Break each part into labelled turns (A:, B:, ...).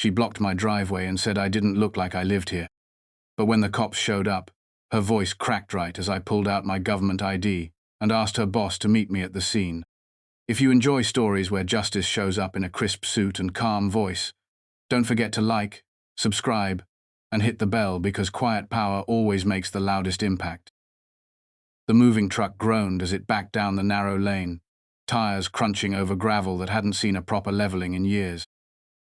A: She blocked my driveway and said I didn't look like I lived here. But when the cops showed up, her voice cracked right as I pulled out my government ID and asked her boss to meet me at the scene. If you enjoy stories where justice shows up in a crisp suit and calm voice, don't forget to like, subscribe, and hit the bell because quiet power always makes the loudest impact. The moving truck groaned as it backed down the narrow lane, tires crunching over gravel that hadn't seen a proper leveling in years.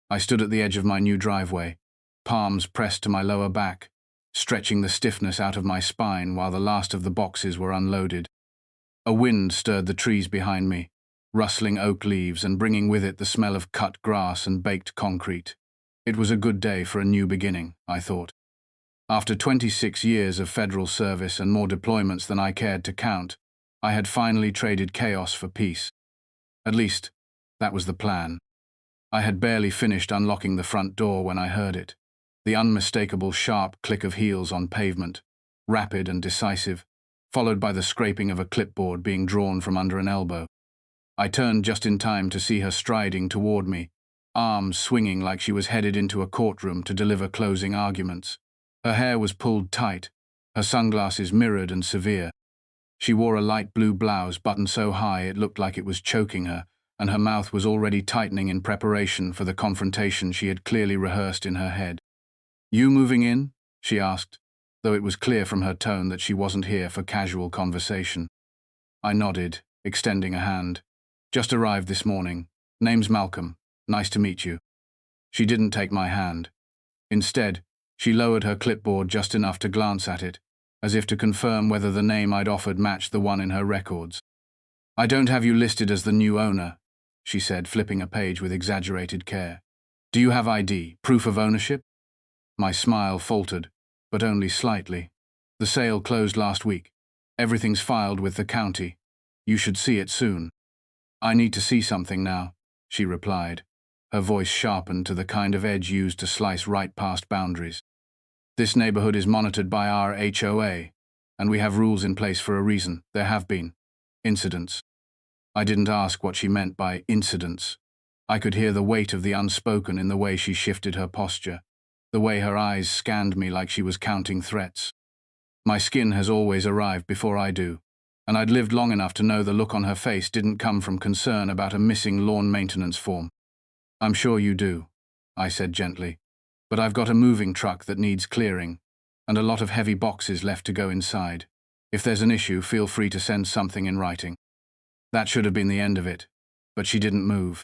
A: I stood at the edge of my new driveway, palms pressed to my lower back, stretching the stiffness out of my spine while the last of the boxes were unloaded. A wind stirred the trees behind me, rustling oak leaves and bringing with it the smell of cut grass and baked concrete. It was a good day for a new beginning, I thought. After 26 years of federal service and more deployments than I cared to count, I had finally traded chaos for peace. At least, that was the plan. I had barely finished unlocking the front door when I heard it. The unmistakable sharp click of heels on pavement, rapid and decisive, followed by the scraping of a clipboard being drawn from under an elbow. I turned just in time to see her striding toward me, arms swinging like she was headed into a courtroom to deliver closing arguments. Her hair was pulled tight, her sunglasses mirrored and severe. She wore a light blue blouse buttoned so high it looked like it was choking her, and her mouth was already tightening in preparation for the confrontation she had clearly rehearsed in her head. "You moving in?" she asked, though it was clear from her tone that she wasn't here for casual conversation. I nodded, extending a hand. "Just arrived this morning. Name's Malcolm. Nice to meet you." She didn't take my hand. Instead, she lowered her clipboard just enough to glance at it, as if to confirm whether the name I'd offered matched the one in her records. "I don't have you listed as the new owner," she said, flipping a page with exaggerated care. "Do you have ID, proof of ownership?" My smile faltered, but only slightly. "The sale closed last week. Everything's filed with the county. You should see it soon." "I need to see something now," she replied, her voice sharpened to the kind of edge used to slice right past boundaries. "This neighborhood is monitored by our HOA, and we have rules in place for a reason. There have been incidents." I didn't ask what she meant by incidents. I could hear the weight of the unspoken in the way she shifted her posture, the way her eyes scanned me like she was counting threats. My skin has always arrived before I do, and I'd lived long enough to know the look on her face didn't come from concern about a missing lawn maintenance form. "I'm sure you do," I said gently, "but I've got a moving truck that needs clearing, and a lot of heavy boxes left to go inside. If there's an issue, feel free to send something in writing." That should have been the end of it, but she didn't move.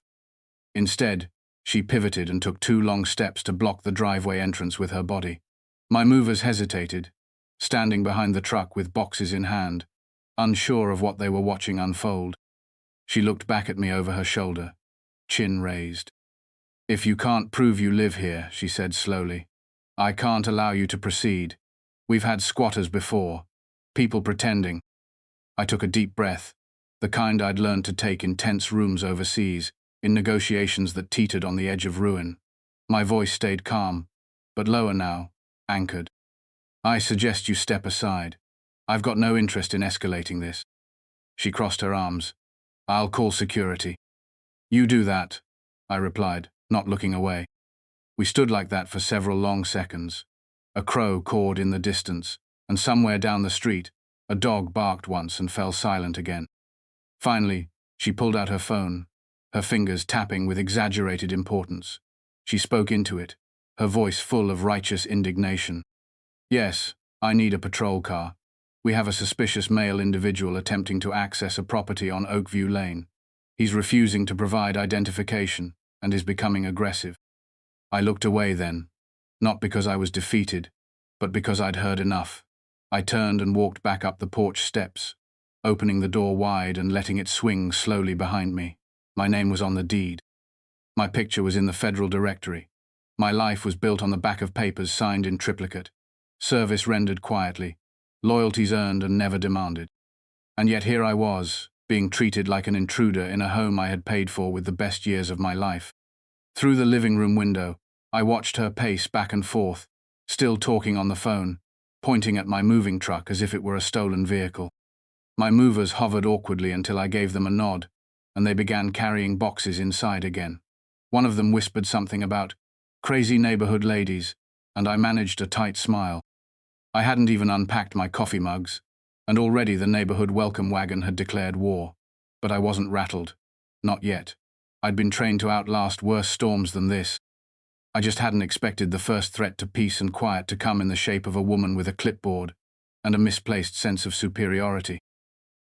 A: Instead, she pivoted and took 2 long steps to block the driveway entrance with her body. My movers hesitated, standing behind the truck with boxes in hand, unsure of what they were watching unfold. She looked back at me over her shoulder, chin raised. "If you can't prove you live here," she said slowly, "I can't allow you to proceed. We've had squatters before, people pretending." I took a deep breath, the kind I'd learned to take in tense rooms overseas, in negotiations that teetered on the edge of ruin. My voice stayed calm, but lower now, anchored. "I suggest you step aside. I've got no interest in escalating this." She crossed her arms. "I'll call security." "You do that," I replied, not looking away. We stood like that for several long seconds. A crow cawed in the distance, and somewhere down the street, a dog barked once and fell silent again. Finally, she pulled out her phone, her fingers tapping with exaggerated importance. She spoke into it, her voice full of righteous indignation. "Yes, I need a patrol car. We have a suspicious male individual attempting to access a property on Oakview Lane. He's refusing to provide identification and is becoming aggressive." I looked away then, not because I was defeated, but because I'd heard enough. I turned and walked back up the porch steps, opening the door wide and letting it swing slowly behind me. My name was on the deed. My picture was in the federal directory. My life was built on the back of papers signed in triplicate. Service rendered quietly, loyalties earned and never demanded. And yet here I was, being treated like an intruder in a home I had paid for with the best years of my life. Through the living room window, I watched her pace back and forth, still talking on the phone, pointing at my moving truck as if it were a stolen vehicle. My movers hovered awkwardly until I gave them a nod, and they began carrying boxes inside again. One of them whispered something about Crazy neighborhood ladies, and I managed a tight smile. I hadn't even unpacked my coffee mugs, and already the neighborhood welcome wagon had declared war. But I wasn't rattled. Not yet. I'd been trained to outlast worse storms than this. I just hadn't expected the first threat to peace and quiet to come in the shape of a woman with a clipboard and a misplaced sense of superiority.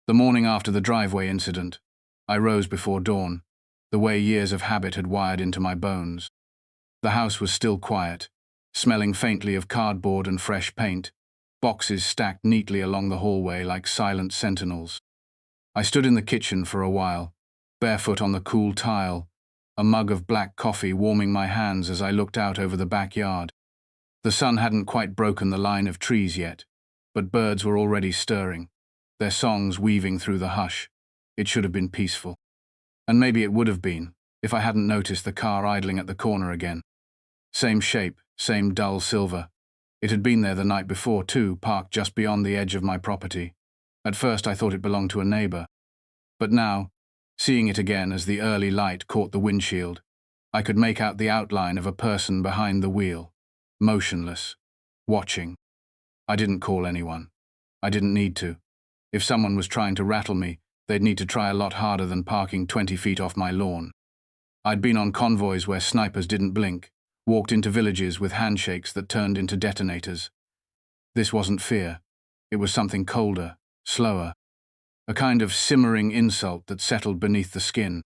A: The morning after the driveway incident, I rose before dawn, the way years of habit had wired into my bones. The house was still quiet, smelling faintly of cardboard and fresh paint, boxes stacked neatly along the hallway like silent sentinels. I stood in the kitchen for a while, barefoot on the cool tile, a mug of black coffee warming my hands as I looked out over the backyard. The sun hadn't quite broken the line of trees yet, but birds were already stirring, their songs weaving through the hush. It should have been peaceful. And maybe it would have been, if I hadn't noticed the car idling at the corner again. Same shape, same dull silver. It had been there the night before too, parked just beyond the edge of my property. At first I thought it belonged to a neighbor. But now, seeing it again as the early light caught the windshield, I could make out the outline of a person behind the wheel, motionless, watching. I didn't call anyone. I didn't need to. If someone was trying to rattle me, they'd need to try a lot harder than parking 20 feet off my lawn. I'd been on convoys where snipers didn't blink, walked into villages with handshakes that turned into detonators. This wasn't fear. It was something colder, slower, a kind of simmering insult that settled beneath the skin.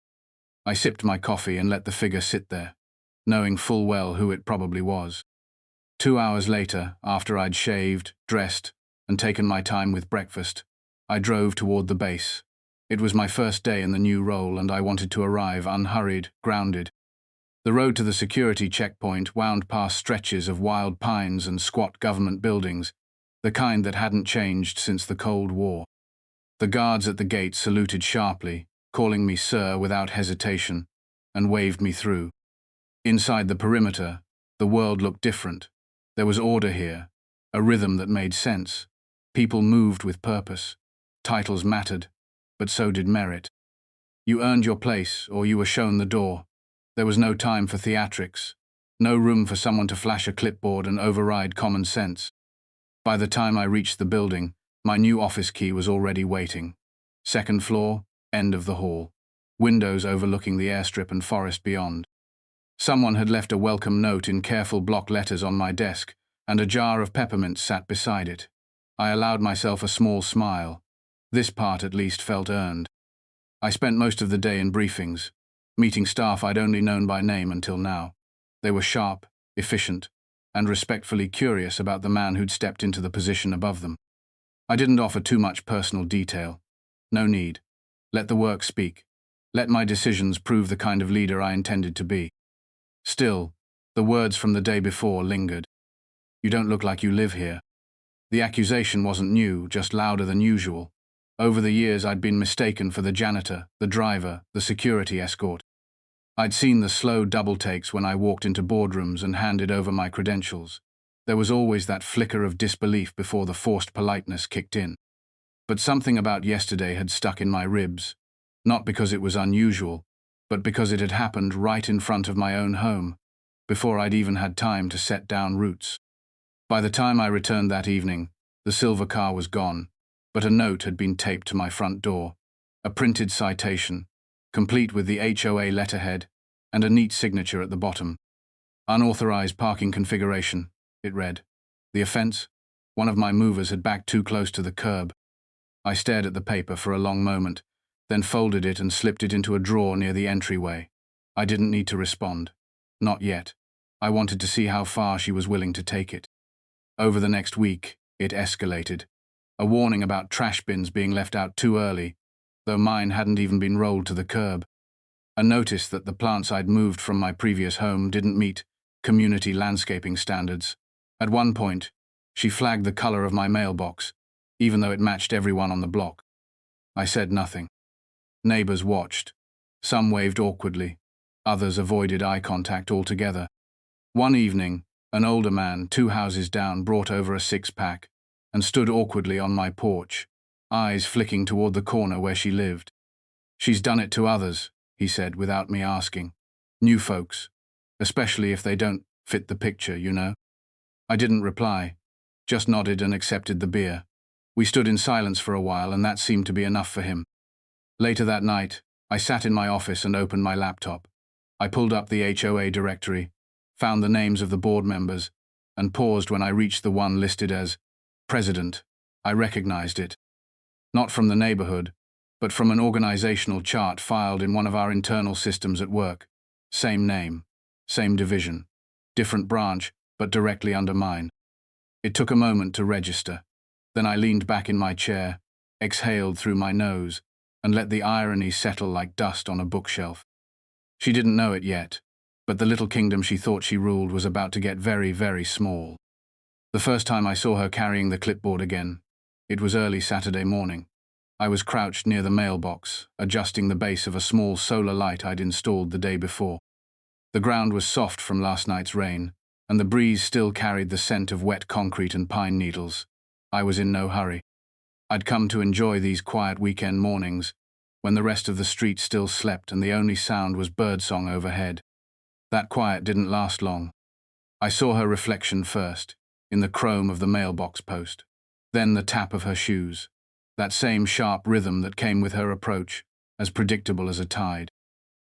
A: I sipped my coffee and let the figure sit there, knowing full well who it probably was. 2 hours later, after I'd shaved, dressed, and taken my time with breakfast, I drove toward the base. It was my first day in the new role, and I wanted to arrive unhurried, grounded. The road to the security checkpoint wound past stretches of wild pines and squat government buildings, the kind that hadn't changed since the Cold War. The guards at the gate saluted sharply, calling me sir without hesitation, and waved me through. Inside the perimeter, the world looked different. There was order here, a rhythm that made sense. People moved with purpose. Titles mattered, but so did merit. You earned your place, or you were shown the door. There was no time for theatrics, no room for someone to flash a clipboard and override common sense. By the time I reached the building, my new office key was already waiting. Second floor, end of the hall. Windows overlooking the airstrip and forest beyond. Someone had left a welcome note in careful block letters on my desk, and a jar of peppermints sat beside it. I allowed myself a small smile. This part at least felt earned. I spent most of the day in briefings, meeting staff I'd only known by name until now. They were sharp, efficient, and respectfully curious about the man who'd stepped into the position above them. I didn't offer too much personal detail. No need. Let the work speak. Let my decisions prove the kind of leader I intended to be. Still, the words from the day before lingered. You don't look like you live here. The accusation wasn't new, just louder than usual. Over the years I'd been mistaken for the janitor, the driver, the security escort. I'd seen the slow double takes when I walked into boardrooms and handed over my credentials. There was always that flicker of disbelief before the forced politeness kicked in. But something about yesterday had stuck in my ribs, not because it was unusual, but because it had happened right in front of my own home, before I'd even had time to set down roots. By the time I returned that evening, the silver car was gone, but a note had been taped to my front door, a printed citation, complete with the HOA letterhead and a neat signature at the bottom. Unauthorized parking configuration, it read. The offense? One of my movers had backed too close to the curb. I stared at the paper for a long moment, then folded it and slipped it into a drawer near the entryway. I didn't need to respond. Not yet. I wanted to see how far she was willing to take it. Over the next week, it escalated. A warning about trash bins being left out too early, though mine hadn't even been rolled to the curb. A notice that the plants I'd moved from my previous home didn't meet community landscaping standards. At one point, she flagged the color of my mailbox, even though it matched everyone on the block. I said nothing. Neighbors watched. Some waved awkwardly. Others avoided eye contact altogether. One evening, an older man, 2 houses down, brought over a 6-pack and stood awkwardly on my porch, eyes flicking toward the corner where she lived. She's done it to others, he said without me asking. New folks, especially if they don't Fit the picture, you know. I didn't reply, just nodded and accepted the beer. We stood in silence for a while, and that seemed to be enough for him. Later that night, I sat in my office and opened my laptop. I pulled up the HOA directory, found the names of the board members, and paused when I reached the one listed as President. I recognized it. Not from the neighborhood, but from an organizational chart filed in one of our internal systems at work. Same name, same division, different branch, but directly under mine. It took a moment to register. Then I leaned back in my chair, exhaled through my nose, and let the irony settle like dust on a bookshelf. She didn't know it yet, but the little kingdom she thought she ruled was about to get very, very small. The first time I saw her carrying the clipboard again, it was early Saturday morning. I was crouched near the mailbox, adjusting the base of a small solar light I'd installed the day before. The ground was soft from last night's rain, and the breeze still carried the scent of wet concrete and pine needles. I was in no hurry. I'd come to enjoy these quiet weekend mornings, when the rest of the street still slept and the only sound was birdsong overhead. That quiet didn't last long. I saw her reflection first, in the chrome of the mailbox post. Then the tap of her shoes, that same sharp rhythm that came with her approach, as predictable as a tide.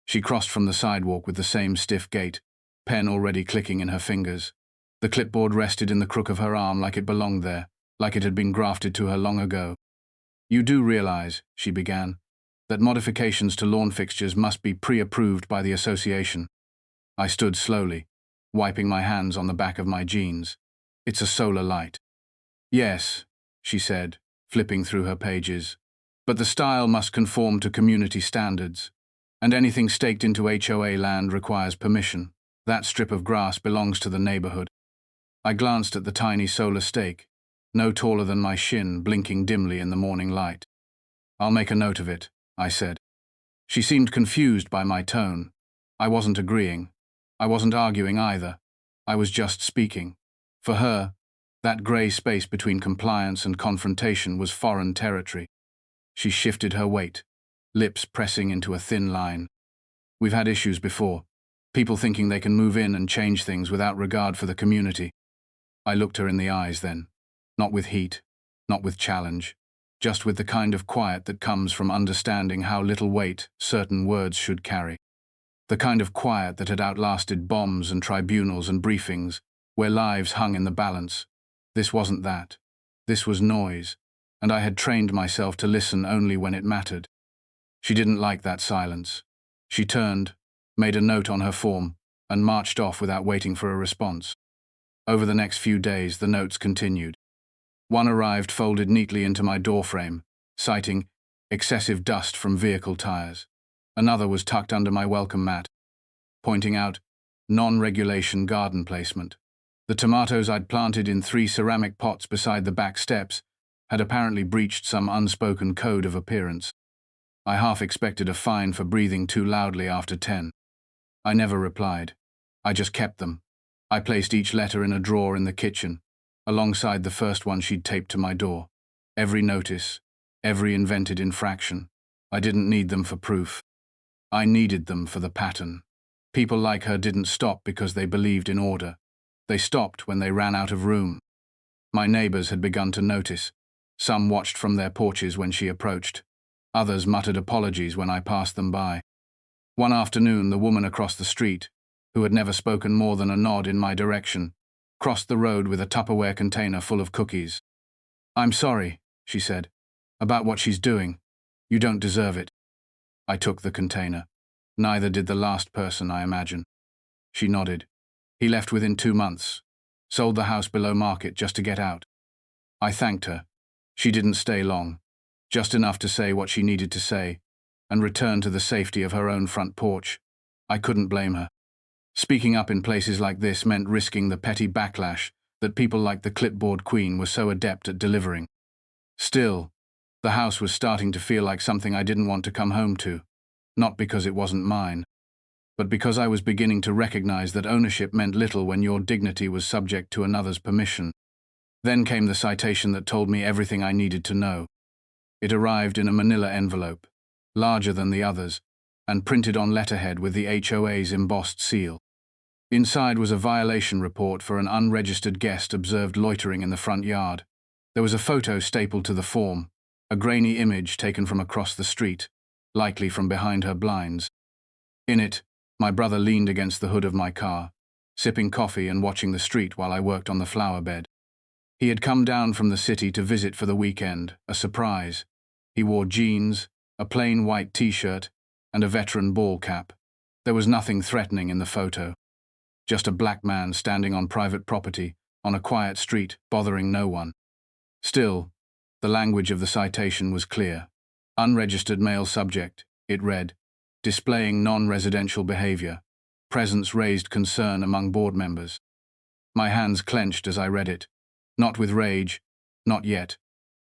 A: She crossed from the sidewalk with the same stiff gait, pen already clicking in her fingers. The clipboard rested in the crook of her arm like it belonged there, like it had been grafted to her long ago. "You do realize," she began, "that modifications to lawn fixtures must be pre-approved by the association." I stood slowly, wiping my hands on the back of my jeans. "It's a solar light." "Yes," she said, flipping through her pages, "but the style must conform to community standards, and anything staked into HOA land requires permission. That strip of grass belongs to the neighborhood." I glanced at the tiny solar stake, no taller than my shin, blinking dimly in the morning light. "I'll make a note of it," I said. She seemed confused by my tone. I wasn't agreeing. I wasn't arguing either. I was just speaking. For her, that grey space between compliance and confrontation was foreign territory. She shifted her weight, lips pressing into a thin line. "We've had issues before. People thinking they can move in and change things without regard for the community." I looked her in the eyes then. Not with heat, not with challenge, just with the kind of quiet that comes from understanding how little weight certain words should carry. The kind of quiet that had outlasted bombs and tribunals and briefings, where lives hung in the balance. This wasn't that. This was noise, and I had trained myself to listen only when it mattered. She didn't like that silence. She turned, made a note on her form, and marched off without waiting for a response. Over the next few days, the notes continued. One arrived folded neatly into my doorframe, citing excessive dust from vehicle tires. Another was tucked under my welcome mat, pointing out non-regulation garden placement. The tomatoes I'd planted in 3 ceramic pots beside the back steps had apparently breached some unspoken code of appearance. I half expected a fine for breathing too loudly after 10. I never replied. I just kept them. I placed each letter in a drawer in the kitchen, alongside the first one she'd taped to my door. Every notice, every invented infraction. I didn't need them for proof. I needed them for the pattern. People like her didn't stop because they believed in order. They stopped when they ran out of room. My neighbors had begun to notice. Some watched from their porches when she approached. Others muttered apologies when I passed them by. One afternoon, the woman across the street, who had never spoken more than a nod in my direction, crossed the road with a Tupperware container full of cookies. "I'm sorry," she said, "about what she's doing. You don't deserve it." I took the container. Neither did the last person, I imagine. She nodded. "He left within 2 months. Sold the house below market just to get out." I thanked her. She didn't stay long, just enough to say what she needed to say, and return to the safety of her own front porch. I couldn't blame her. Speaking up in places like this meant risking the petty backlash that people like the clipboard queen were so adept at delivering. Still, the house was starting to feel like something I didn't want to come home to, not because it wasn't mine, but because I was beginning to recognize that ownership meant little when your dignity was subject to another's permission. Then came the citation that told me everything I needed to know. It arrived in a manila envelope, larger than the others, and printed on letterhead with the HOA's embossed seal. Inside was a violation report for an unregistered guest observed loitering in the front yard. There was a photo stapled to the form, a grainy image taken from across the street, likely from behind her blinds. In it, my brother leaned against the hood of my car, sipping coffee and watching the street while I worked on the flower bed. He had come down from the city to visit for the weekend, a surprise. He wore jeans, a plain white t-shirt, and a veteran ball cap. There was nothing threatening in the photo. Just a black man standing on private property, on a quiet street, bothering no one. Still, the language of the citation was clear. Unregistered male subject, it read, displaying non-residential behavior. Presence raised concern among board members. My hands clenched as I read it. Not with rage, not yet,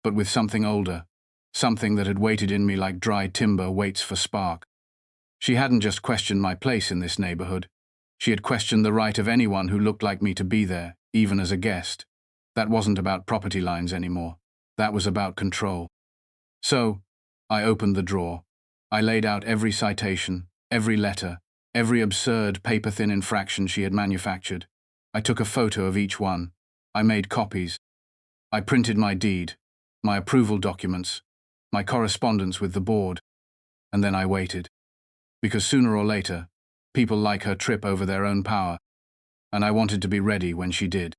A: but with something older, something that had waited in me like dry timber waits for spark. She hadn't just questioned my place in this neighborhood. She had questioned the right of anyone who looked like me to be there, even as a guest. That wasn't about property lines anymore. That was about control. So, I opened the drawer. I laid out every citation, every letter, every absurd paper-thin infraction she had manufactured. I took a photo of each one. I made copies. I printed my deed, my approval documents, my correspondence with the board. And then I waited. Because sooner or later, people like her trip over their own power, and I wanted to be ready when she did.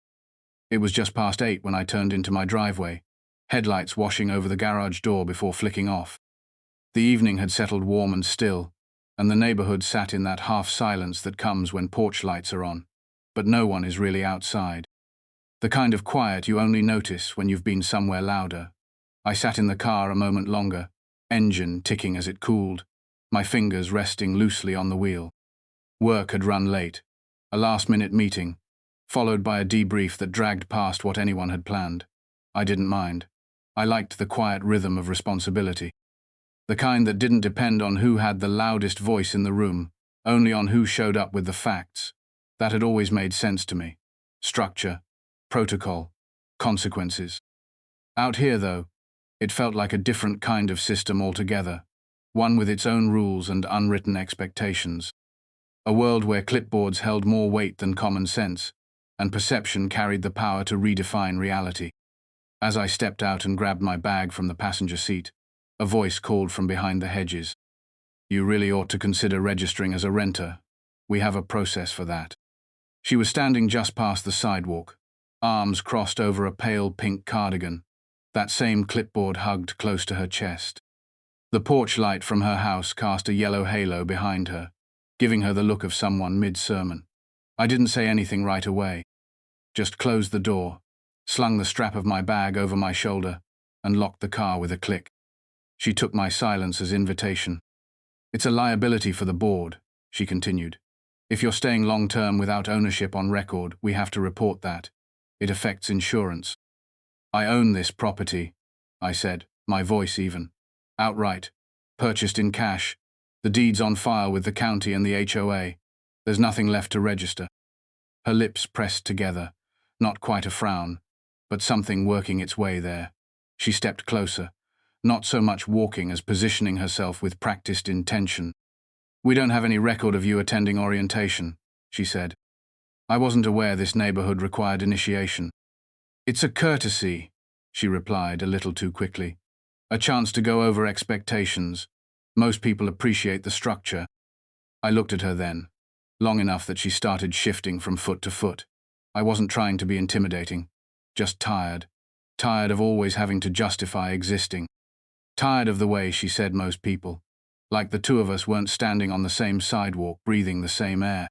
A: It was just past 8 when I turned into my driveway, headlights washing over the garage door before flicking off. The evening had settled warm and still, and the neighborhood sat in that half-silence that comes when porch lights are on, but no one is really outside. The kind of quiet you only notice when you've been somewhere louder. I sat in the car a moment longer, engine ticking as it cooled, my fingers resting loosely on the wheel. Work had run late, a last-minute meeting, followed by a debrief that dragged past what anyone had planned. I didn't mind. I liked the quiet rhythm of responsibility. The kind that didn't depend on who had the loudest voice in the room, only on who showed up with the facts. That had always made sense to me. Structure, protocol, consequences. Out here, though, it felt like a different kind of system altogether, one with its own rules and unwritten expectations. A world where clipboards held more weight than common sense, and perception carried the power to redefine reality. As I stepped out and grabbed my bag from the passenger seat, a voice called from behind the hedges. You really ought to consider registering as a renter. We have a process for that. She was standing just past the sidewalk, arms crossed over a pale pink cardigan, that same clipboard hugged close to her chest. The porch light from her house cast a yellow halo behind her, giving her the look of someone mid-sermon. I didn't say anything right away, just closed the door, slung the strap of my bag over my shoulder, and locked the car with a click. She took my silence as invitation. It's a liability for the board, she continued. If you're staying long-term without ownership on record, we have to report that. It affects insurance. I own this property, I said, my voice even. Outright. Purchased in cash. The deed's on file with the county and the HOA. There's nothing left to register. Her lips pressed together, not quite a frown, but something working its way there. She stepped closer, not so much walking as positioning herself with practiced intention. We don't have any record of you attending orientation, she said. I wasn't aware this neighborhood required initiation. It's a courtesy, she replied a little too quickly. A chance to go over expectations. Most people appreciate the structure. I looked at her then, long enough that she started shifting from foot to foot. I wasn't trying to be intimidating, just tired. Tired of always having to justify existing. Tired of the way she said most people. Like the two of us weren't standing on the same sidewalk, breathing the same air.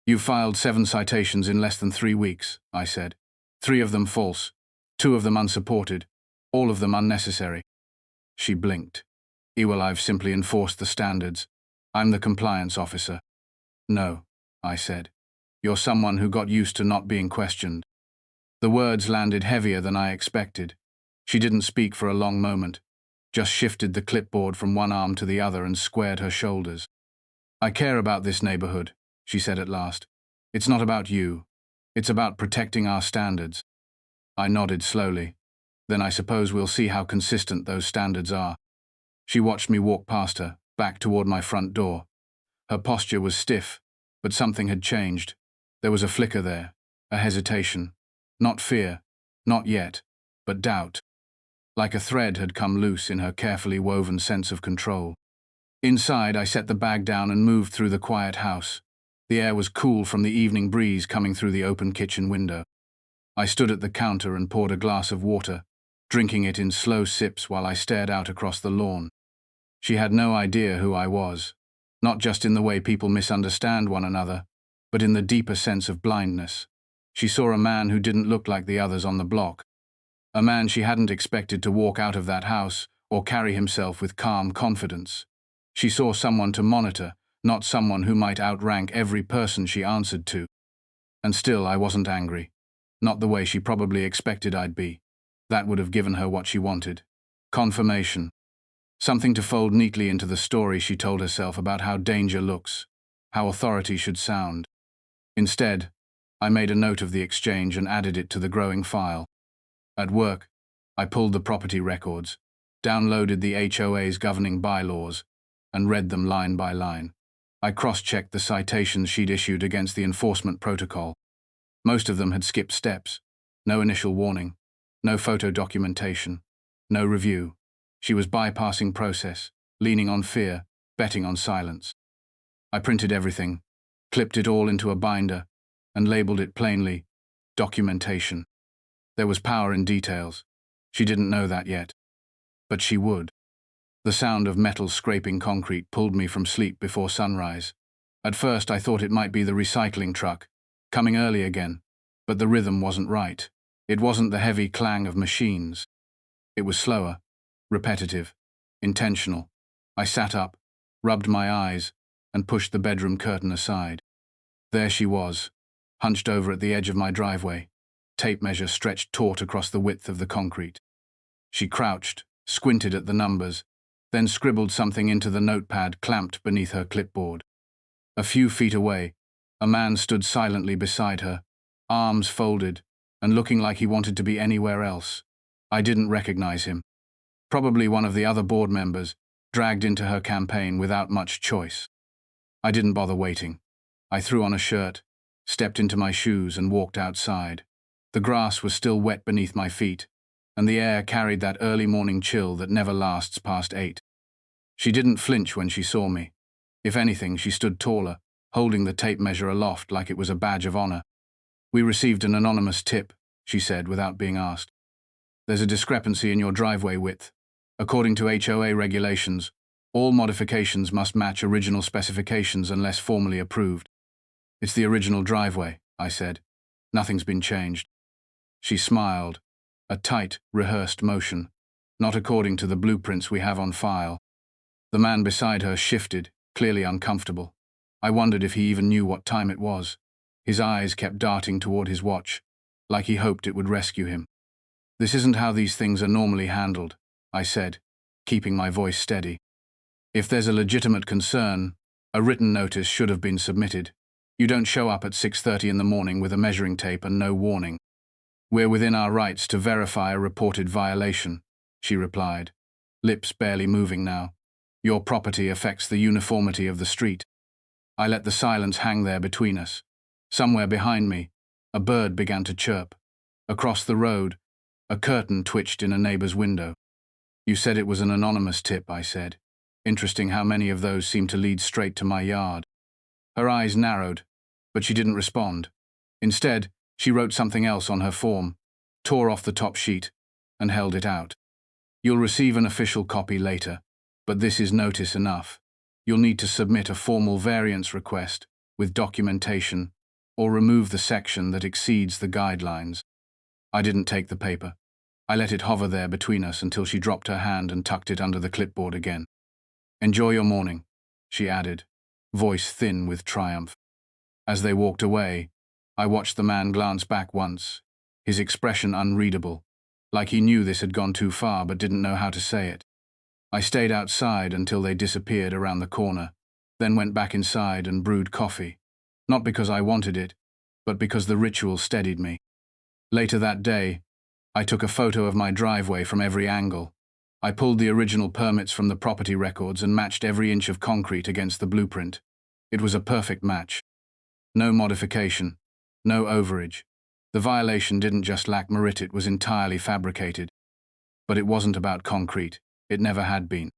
A: You filed 7 citations in less than 3 weeks, I said. 3 of them false, 2 of them unsupported, all of them unnecessary. She blinked. Well, I've simply enforced the standards. I'm the compliance officer. No, I said. You're someone who got used to not being questioned. The words landed heavier than I expected. She didn't speak for a long moment, just shifted the clipboard from one arm to the other and squared her shoulders. I care about this neighborhood, she said at last. It's not about you. It's about protecting our standards. I nodded slowly. Then I suppose we'll see how consistent those standards are. She watched me walk past her, back toward my front door. Her posture was stiff, but something had changed. There was a flicker there, a hesitation. Not fear, not yet, but doubt. Like a thread had come loose in her carefully woven sense of control. Inside, I set the bag down and moved through the quiet house. The air was cool from the evening breeze coming through the open kitchen window. I stood at the counter and poured a glass of water, drinking it in slow sips while I stared out across the lawn. She had no idea who I was, not just in the way people misunderstand one another, but in the deeper sense of blindness. She saw a man who didn't look like the others on the block, a man she hadn't expected to walk out of that house or carry himself with calm confidence. She saw someone to monitor, not someone who might outrank every person she answered to. And still I wasn't angry. Not the way she probably expected I'd be. That would have given her what she wanted. Confirmation. Something to fold neatly into the story she told herself about how danger looks, how authority should sound. Instead, I made a note of the exchange and added it to the growing file. At work, I pulled the property records, downloaded the HOA's governing bylaws, and read them line by line. I cross-checked the citations she'd issued against the enforcement protocol. Most of them had skipped steps. No initial warning, no photo documentation, no review. She was bypassing process, leaning on fear, betting on silence. I printed everything, clipped it all into a binder, and labeled it plainly, documentation. There was power in details. She didn't know that yet. But she would. The sound of metal scraping concrete pulled me from sleep before sunrise. At first I thought it might be the recycling truck, coming early again, but the rhythm wasn't right. It wasn't the heavy clang of machines. It was slower, repetitive, intentional. I sat up, rubbed my eyes, and pushed the bedroom curtain aside. There she was, hunched over at the edge of my driveway, tape measure stretched taut across the width of the concrete. She crouched, squinted at the numbers, then scribbled something into the notepad clamped beneath her clipboard. A few feet away, a man stood silently beside her, arms folded, and looking like he wanted to be anywhere else. I didn't recognize him. Probably one of the other board members, dragged into her campaign without much choice. I didn't bother waiting. I threw on a shirt, stepped into my shoes and walked outside. The grass was still wet beneath my feet, and the air carried that early morning chill that never lasts past 8. She didn't flinch when she saw me. If anything, she stood taller, holding the tape measure aloft like it was a badge of honor. "We received an anonymous tip," she said without being asked. "There's a discrepancy in your driveway width. According to HOA regulations, all modifications must match original specifications unless formally approved." "It's the original driveway," I said. "Nothing's been changed." She smiled, a tight, rehearsed motion, not according to the blueprints we have on file. The man beside her shifted, clearly uncomfortable. I wondered if he even knew what time it was. His eyes kept darting toward his watch, like he hoped it would rescue him. "This isn't how these things are normally handled," I said, keeping my voice steady. "If there's a legitimate concern, a written notice should have been submitted. You don't show up at 6:30 in the morning with a measuring tape and no warning." "We're within our rights to verify a reported violation," she replied, lips barely moving now. "Your property affects the uniformity of the street." I let the silence hang there between us. Somewhere behind me, a bird began to chirp. Across the road, a curtain twitched in a neighbor's window. "You said it was an anonymous tip," I said. "Interesting how many of those seem to lead straight to my yard." Her eyes narrowed, but she didn't respond. Instead, she wrote something else on her form, tore off the top sheet, and held it out. "You'll receive an official copy later, but this is notice enough. You'll need to submit a formal variance request with documentation or remove the section that exceeds the guidelines." I didn't take the paper. I let it hover there between us until she dropped her hand and tucked it under the clipboard again. "Enjoy your morning," she added, voice thin with triumph. As they walked away, I watched the man glance back once, his expression unreadable, like he knew this had gone too far but didn't know how to say it. I stayed outside until they disappeared around the corner, then went back inside and brewed coffee, not because I wanted it, but because the ritual steadied me. Later that day, I took a photo of my driveway from every angle. I pulled the original permits from the property records and matched every inch of concrete against the blueprint. It was a perfect match. No modification, No overage. The violation didn't just lack merit, it was entirely fabricated. But it wasn't about concrete. It never had been.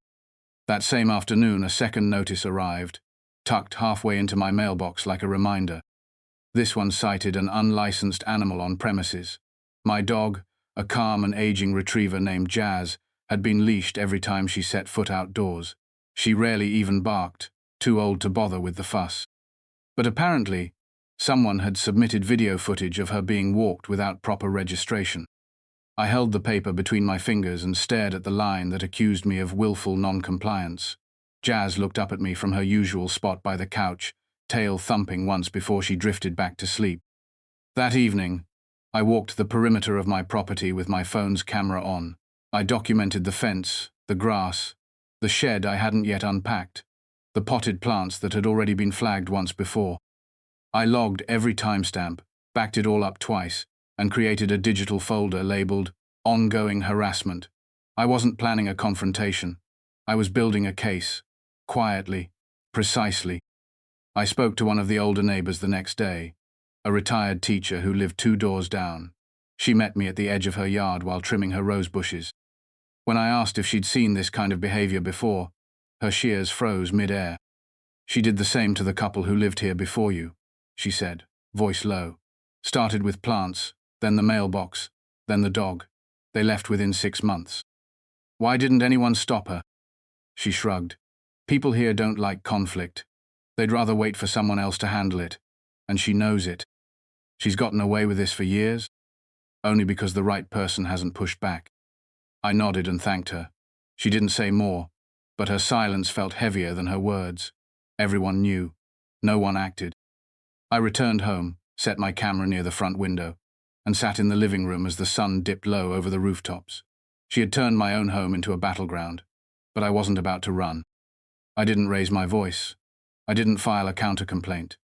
A: That same afternoon, a second notice arrived, tucked halfway into my mailbox like a reminder. This one cited an unlicensed animal on premises. My dog, a calm and aging retriever named Jazz, had been leashed every time she set foot outdoors. She rarely even barked, too old to bother with the fuss. But apparently, someone had submitted video footage of her being walked without proper registration. I held the paper between my fingers and stared at the line that accused me of willful non-compliance. Jazz looked up at me from her usual spot by the couch, tail thumping once before she drifted back to sleep. That evening, I walked the perimeter of my property with my phone's camera on. I documented the fence, the grass, the shed I hadn't yet unpacked, the potted plants that had already been flagged once before. I logged every timestamp, backed it all up twice, and created a digital folder labeled Ongoing Harassment. I wasn't planning a confrontation. I was building a case, quietly, precisely. I spoke to one of the older neighbors the next day, a retired teacher who lived 2 doors down. She met me at the edge of her yard while trimming her rose bushes. When I asked if she'd seen this kind of behavior before, her shears froze mid-air. "She did the same to the couple who lived here before you," she said, voice low. "Started with plants, then the mailbox, then the dog. They left within 6 months. Why didn't anyone stop her?" She shrugged. "People here don't like conflict. They'd rather wait for someone else to handle it. And she knows it. She's gotten away with this for years, only because the right person hasn't pushed back." I nodded and thanked her. She didn't say more, but her silence felt heavier than her words. Everyone knew. No one acted. I returned home, set my camera near the front window, and sat in the living room as the sun dipped low over the rooftops. She had turned my own home into a battleground, but I wasn't about to run. I didn't raise my voice. I didn't file a counter-complaint.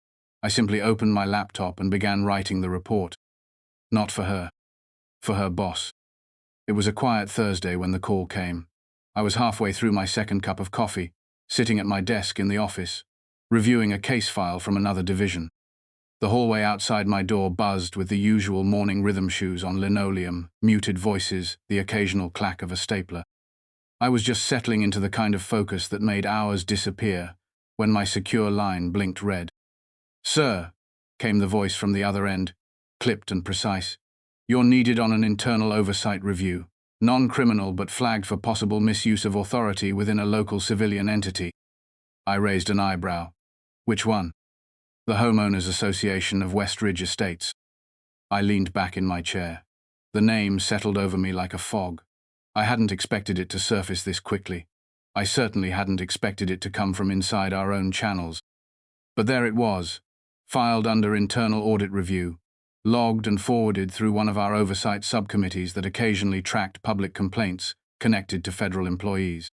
A: I simply opened my laptop and began writing the report. Not for her. For her boss. It was a quiet Thursday when the call came. I was halfway through my second cup of coffee, sitting at my desk in the office, reviewing a case file from another division. The hallway outside my door buzzed with the usual morning rhythm shoes on linoleum, muted voices, the occasional clack of a stapler. I was just settling into the kind of focus that made hours disappear when my secure line blinked red. "Sir," came the voice from the other end, clipped and precise. "You're needed on an internal oversight review. Non-criminal but flagged for possible misuse of authority within a local civilian entity." I raised an eyebrow. "Which one?" "The Homeowners Association of West Ridge Estates." I leaned back in my chair. The name settled over me like a fog. I hadn't expected it to surface this quickly. I certainly hadn't expected it to come from inside our own channels. But there it was, filed under internal audit review, logged and forwarded through one of our oversight subcommittees that occasionally tracked public complaints connected to federal employees.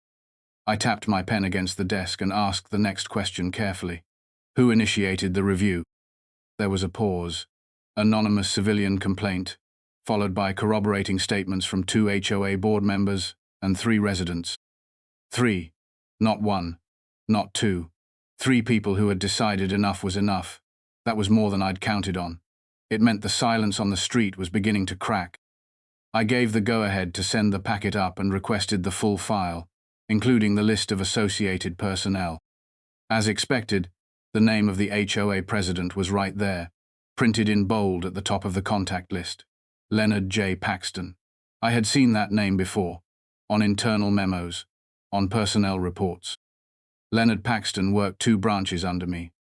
A: I tapped my pen against the desk and asked the next question carefully. "Who initiated the review?" There was a pause. Anonymous civilian complaint, followed by corroborating statements from 2 HOA board members and 3 residents. 3. Not 1. Not 2. 3 people who had decided enough was enough. That was more than I'd counted on. It meant the silence on the street was beginning to crack. I gave the go-ahead to send the packet up and requested the full file, including the list of associated personnel. As expected, the name of the HOA president was right there, printed in bold at the top of the contact list. Leonard J. Paxton. I had seen that name before, on internal memos, on personnel reports. Leonard Paxton worked 2 branches under me,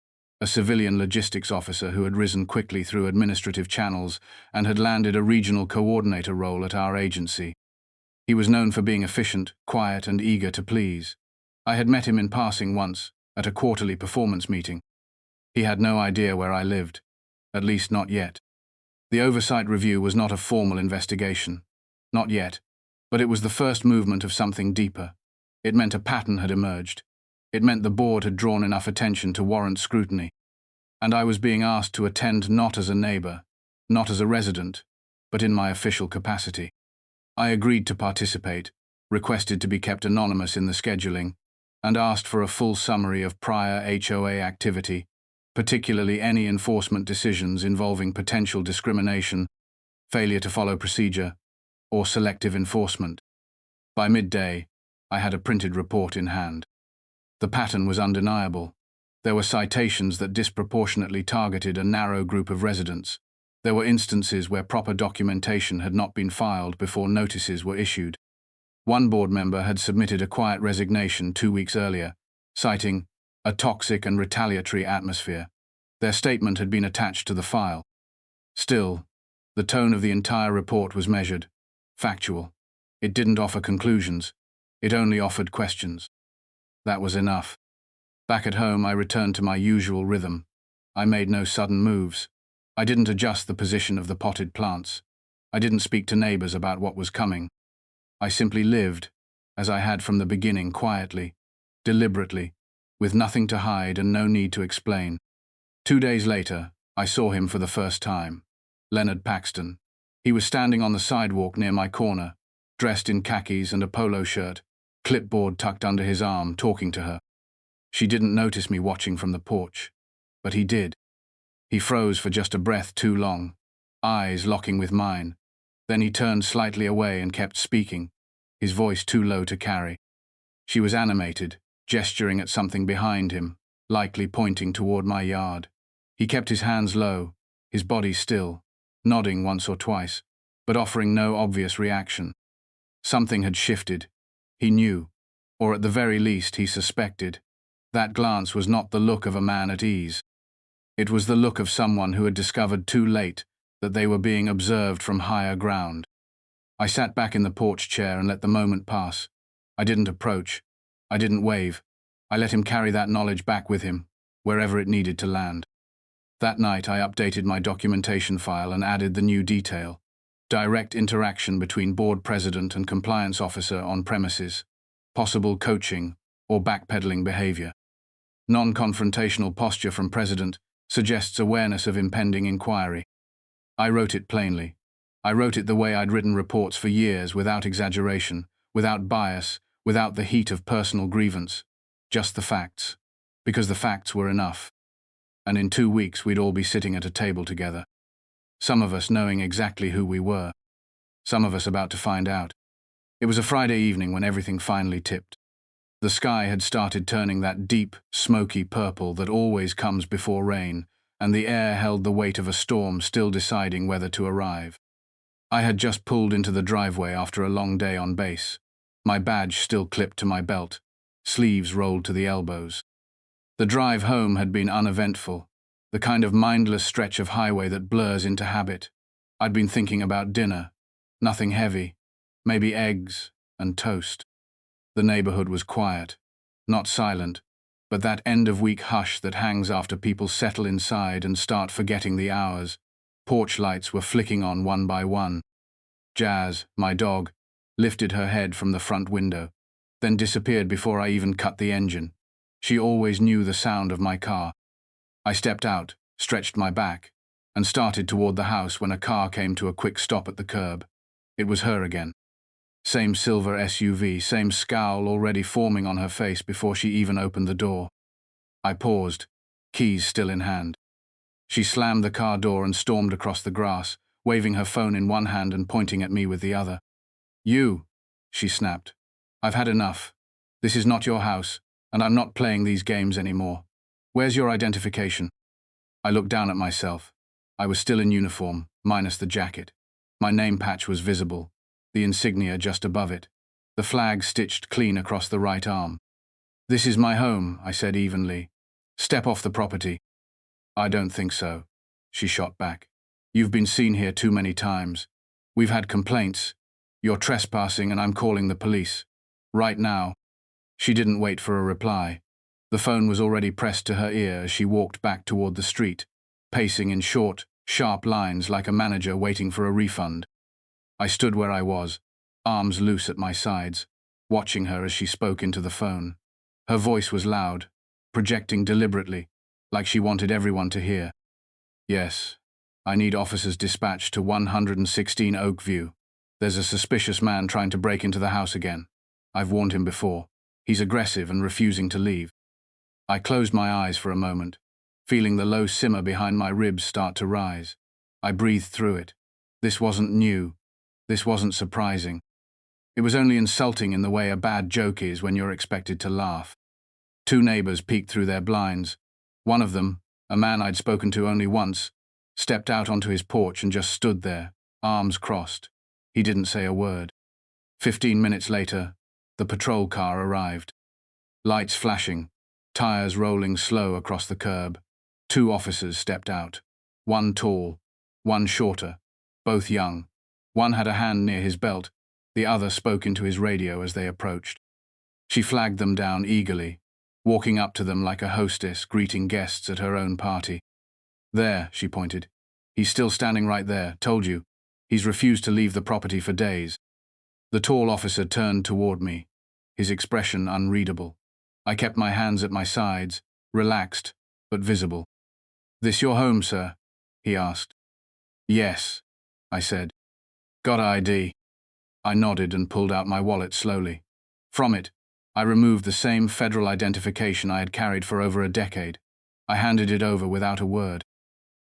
A: a civilian logistics officer who had risen quickly through administrative channels and had landed a regional coordinator role at our agency. He was known for being efficient, quiet, and eager to please. I had met him in passing once, at a quarterly performance meeting. He had no idea where I lived, at least not yet. The oversight review was not a formal investigation, not yet, but it was the first movement of something deeper. It meant a pattern had emerged. It meant the board had drawn enough attention to warrant scrutiny. And I was being asked to attend not as a neighbor, not as a resident, but in my official capacity. I agreed to participate, requested to be kept anonymous in the scheduling, and asked for a full summary of prior HOA activity, particularly any enforcement decisions involving potential discrimination, failure to follow procedure, or selective enforcement. By midday, I had a printed report in hand. The pattern was undeniable. There were citations that disproportionately targeted a narrow group of residents. There were instances where proper documentation had not been filed before notices were issued. One board member had submitted a quiet resignation 2 weeks earlier, citing a toxic and retaliatory atmosphere. Their statement had been attached to the file. Still, the tone of the entire report was measured, factual. It didn't offer conclusions. It only offered questions. That was enough. Back at home, I returned to my usual rhythm. I made no sudden moves. I didn't adjust the position of the potted plants. I didn't speak to neighbors about what was coming. I simply lived, as I had from the beginning, quietly, deliberately, with nothing to hide and no need to explain. 2 days later, I saw him for the first time. Leonard Paxton. He was standing on the sidewalk near my corner, dressed in khakis and a polo shirt, clipboard tucked under his arm, talking to her. She didn't notice me watching from the porch, but he did. He froze for just a breath too long, eyes locking with mine. Then he turned slightly away and kept speaking, his voice too low to carry. She was animated, gesturing at something behind him, likely pointing toward my yard. He kept his hands low, his body still, nodding once or twice, but offering no obvious reaction. Something had shifted. He knew, or at the very least he suspected. That glance was not the look of a man at ease. It was the look of someone who had discovered too late that they were being observed from higher ground. I sat back in the porch chair and let the moment pass. I didn't approach. I didn't wave. I let him carry that knowledge back with him, wherever it needed to land. That night I updated my documentation file and added the new detail: direct interaction between board president and compliance officer on premises, possible coaching or backpedaling behavior. Non-confrontational posture from president suggests awareness of impending inquiry. I wrote it plainly. I wrote it the way I'd written reports for years, without exaggeration, without bias, without the heat of personal grievance. Just the facts. Because the facts were enough. And in 2 weeks we'd all be sitting at a table together. Some of us knowing exactly who we were. Some of us about to find out. It was a Friday evening when everything finally tipped. The sky had started turning that deep, smoky purple that always comes before rain, and the air held the weight of a storm still deciding whether to arrive. I had just pulled into the driveway after a long day on base, my badge still clipped to my belt, sleeves rolled to the elbows. The drive home had been uneventful, the kind of mindless stretch of highway that blurs into habit. I'd been thinking about dinner, nothing heavy, maybe eggs and toast. The neighborhood was quiet, not silent, but that end-of-week hush that hangs after people settle inside and start forgetting the hours. Porch lights were flicking on one by one. Jazz, my dog, lifted her head from the front window, then disappeared before I even cut the engine. She always knew the sound of my car. I stepped out, stretched my back, and started toward the house when a car came to a quick stop at the curb. It was her again. Same silver SUV, same scowl already forming on her face before she even opened the door. I paused, keys still in hand. She slammed the car door and stormed across the grass, waving her phone in one hand and pointing at me with the other. "You," she snapped. "I've had enough. This is not your house, and I'm not playing these games anymore. Where's your identification?" I looked down at myself. I was still in uniform, minus the jacket. My name patch was visible, the insignia just above it, the flag stitched clean across the right arm. "This is my home," I said evenly. "Step off the property." "I don't think so," she shot back. "You've been seen here too many times. We've had complaints. You're trespassing and I'm calling the police. Right now." She didn't wait for a reply. The phone was already pressed to her ear as she walked back toward the street, pacing in short, sharp lines like a manager waiting for a refund. I stood where I was, arms loose at my sides, watching her as she spoke into the phone. Her voice was loud, projecting deliberately, like she wanted everyone to hear. "Yes, I need officers dispatched to 116 Oakview. There's a suspicious man trying to break into the house again. I've warned him before. He's aggressive and refusing to leave." I closed my eyes for a moment, feeling the low simmer behind my ribs start to rise. I breathed through it. This wasn't new. This wasn't surprising. It was only insulting in the way a bad joke is when you're expected to laugh. Two neighbors peeked through their blinds. One of them, a man I'd spoken to only once, stepped out onto his porch and just stood there, arms crossed. He didn't say a word. 15 minutes later, the patrol car arrived. Lights flashing, tires rolling slow across the curb. Two officers stepped out. One tall, one shorter, both young. One had a hand near his belt, the other spoke into his radio as they approached. She flagged them down eagerly, walking up to them like a hostess greeting guests at her own party. "There," she pointed. "He's still standing right there, told you. He's refused to leave the property for days." The tall officer turned toward me, his expression unreadable. I kept my hands at my sides, relaxed, but visible. "This your home, sir?" he asked. "Yes," I said. "Got ID?" I nodded and pulled out my wallet slowly. From it, I removed the same federal identification I had carried for over a decade. I handed it over without a word.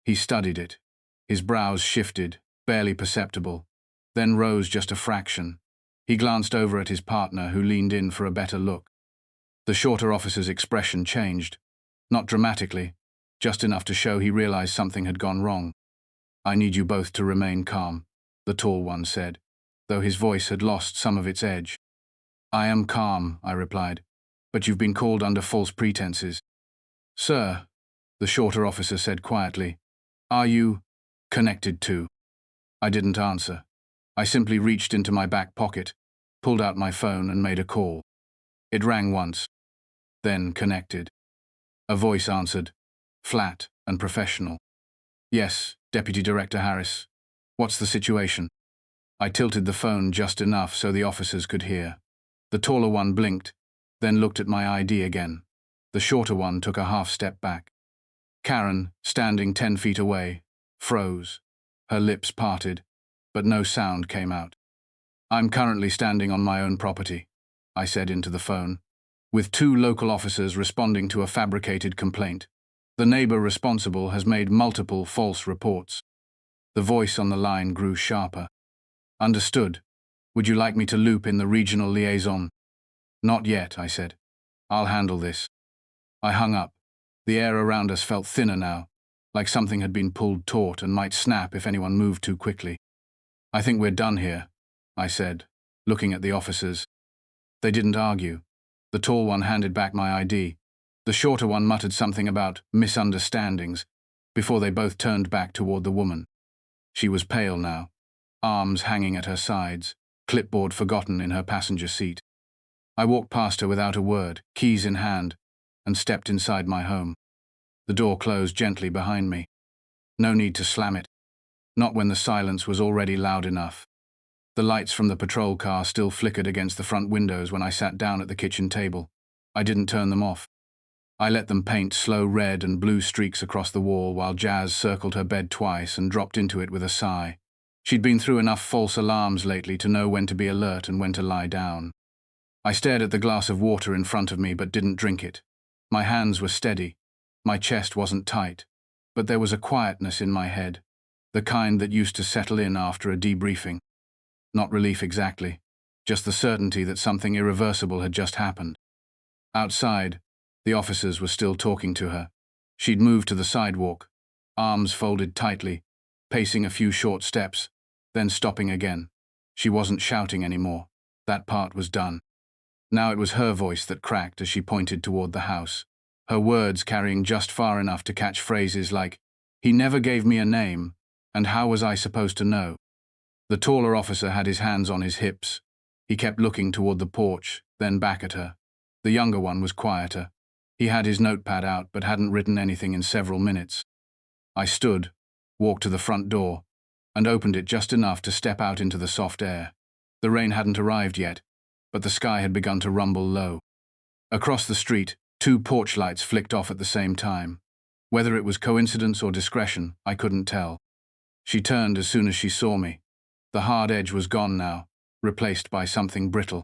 A: He studied it. His brows shifted, barely perceptible, then rose just a fraction. He glanced over at his partner, who leaned in for a better look. The shorter officer's expression changed. Not dramatically, just enough to show he realized something had gone wrong. "I need you both to remain calm," the tall one said, though his voice had lost some of its edge. "I am calm," I replied, "but you've been called under false pretenses." "Sir," the shorter officer said quietly, "are you connected to?" I didn't answer. I simply reached into my back pocket, pulled out my phone and made a call. It rang once, then connected. A voice answered, flat and professional. "Yes, Deputy Director Harris. What's the situation?" I tilted the phone just enough so the officers could hear. The taller one blinked, then looked at my ID again. The shorter one took a half step back. Karen, standing 10 feet away, froze. Her lips parted, but no sound came out. "I'm currently standing on my own property," I said into the phone, with two local officers responding to a fabricated complaint. "The neighbor responsible has made multiple false reports." The voice on the line grew sharper. "Understood. Would you like me to loop in the regional liaison?" "Not yet," I said. "I'll handle this." I hung up. The air around us felt thinner now, like something had been pulled taut and might snap if anyone moved too quickly. "I think we're done here," I said, looking at the officers. They didn't argue. The tall one handed back my ID. The shorter one muttered something about misunderstandings before they both turned back toward the woman. She was pale now, arms hanging at her sides, clipboard forgotten in her passenger seat. I walked past her without a word, keys in hand, and stepped inside my home. The door closed gently behind me. No need to slam it. Not when the silence was already loud enough. The lights from the patrol car still flickered against the front windows when I sat down at the kitchen table. I didn't turn them off. I let them paint slow red and blue streaks across the wall while Jazz circled her bed twice and dropped into it with a sigh. She'd been through enough false alarms lately to know when to be alert and when to lie down. I stared at the glass of water in front of me but didn't drink it. My hands were steady. My chest wasn't tight. But there was a quietness in my head, the kind that used to settle in after a debriefing. Not relief exactly, just the certainty that something irreversible had just happened. Outside, the officers were still talking to her. She'd moved to the sidewalk, arms folded tightly, pacing a few short steps, then stopping again. She wasn't shouting anymore. That part was done. Now it was her voice that cracked as she pointed toward the house, her words carrying just far enough to catch phrases like, "He never gave me a name, and how was I supposed to know?" The taller officer had his hands on his hips. He kept looking toward the porch, then back at her. The younger one was quieter. He had his notepad out but hadn't written anything in several minutes. I stood, walked to the front door, and opened it just enough to step out into the soft air. The rain hadn't arrived yet, but the sky had begun to rumble low. Across the street, two porch lights flicked off at the same time. Whether it was coincidence or discretion, I couldn't tell. She turned as soon as she saw me. The hard edge was gone now, replaced by something brittle.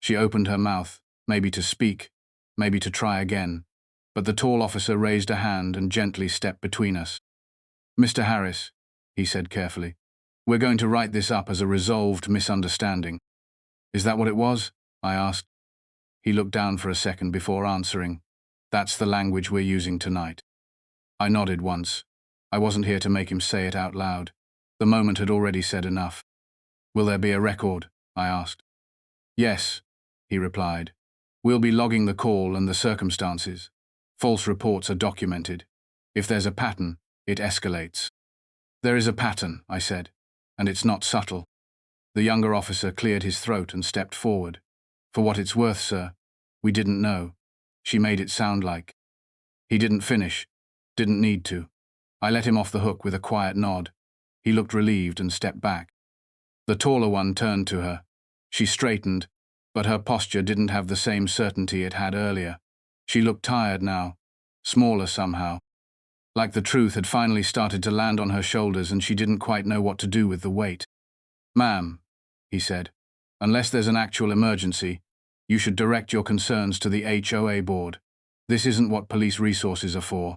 A: She opened her mouth, maybe to speak, maybe to try again, but the tall officer raised a hand and gently stepped between us. "Mr. Harris," he said carefully, "we're going to write this up as a resolved misunderstanding." "Is that what it was?" I asked. He looked down for a second before answering. "That's the language we're using tonight." I nodded once. I wasn't here to make him say it out loud. The moment had already said enough. "Will there be a record?" I asked. "Yes," he replied. "We'll be logging the call and the circumstances. False reports are documented. If there's a pattern, it escalates." "There is a pattern," I said, "and it's not subtle." The younger officer cleared his throat and stepped forward. "For what it's worth, sir, we didn't know. She made it sound like." He didn't finish. Didn't need to. I let him off the hook with a quiet nod. He looked relieved and stepped back. The taller one turned to her. She straightened, but her posture didn't have the same certainty it had earlier. She looked tired now, smaller somehow. Like the truth had finally started to land on her shoulders and she didn't quite know what to do with the weight. "Ma'am," he said, "unless there's an actual emergency, you should direct your concerns to the HOA board. This isn't what police resources are for."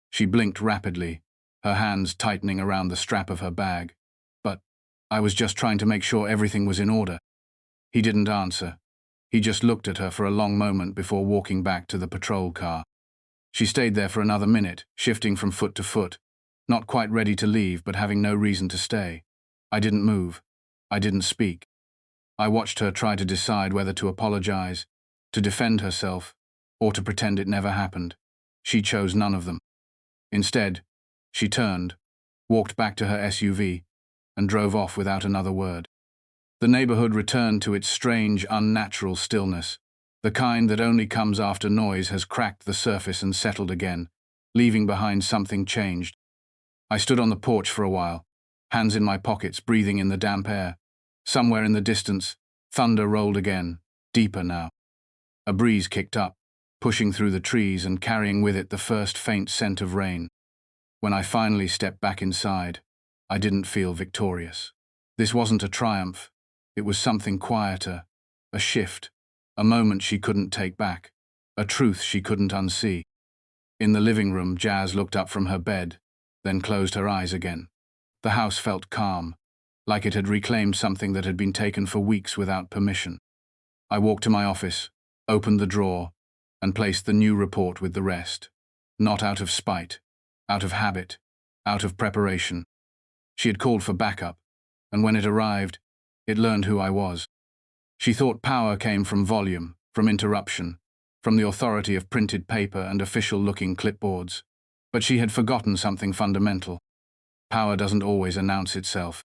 A: She blinked rapidly, her hands tightening around the strap of her bag. "But I was just trying to make sure everything was in order." He didn't answer. He just looked at her for a long moment before walking back to the patrol car. She stayed there for another minute, shifting from foot to foot, not quite ready to leave but having no reason to stay. I didn't move. I didn't speak. I watched her try to decide whether to apologize, to defend herself, or to pretend it never happened. She chose none of them. Instead, she turned, walked back to her SUV, and drove off without another word. The neighborhood returned to its strange, unnatural stillness. The kind that only comes after noise has cracked the surface and settled again, leaving behind something changed. I stood on the porch for a while, hands in my pockets, breathing in the damp air. Somewhere in the distance, thunder rolled again, deeper now. A breeze kicked up, pushing through the trees and carrying with it the first faint scent of rain. When I finally stepped back inside, I didn't feel victorious. This wasn't a triumph. It was something quieter, a shift, a moment she couldn't take back, a truth she couldn't unsee. In the living room, Jazz looked up from her bed, then closed her eyes again. The house felt calm, like it had reclaimed something that had been taken for weeks without permission. I walked to my office, opened the drawer, and placed the new report with the rest. Not out of spite, out of habit, out of preparation. She had called for backup, and when it arrived, it learned who I was. She thought power came from volume, from interruption, from the authority of printed paper and official-looking clipboards. But she had forgotten something fundamental. Power doesn't always announce itself.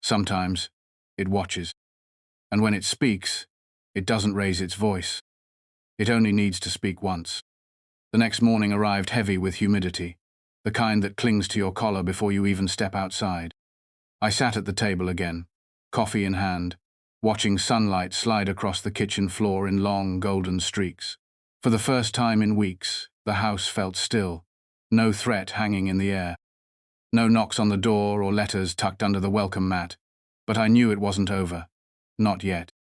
A: Sometimes, it watches. And when it speaks, it doesn't raise its voice. It only needs to speak once. The next morning arrived heavy with humidity, the kind that clings to your collar before you even step outside. I sat at the table again, coffee in hand, watching sunlight slide across the kitchen floor in long, golden streaks. For the first time in weeks, the house felt still, no threat hanging in the air. No knocks on the door or letters tucked under the welcome mat, but I knew it wasn't over. Not yet.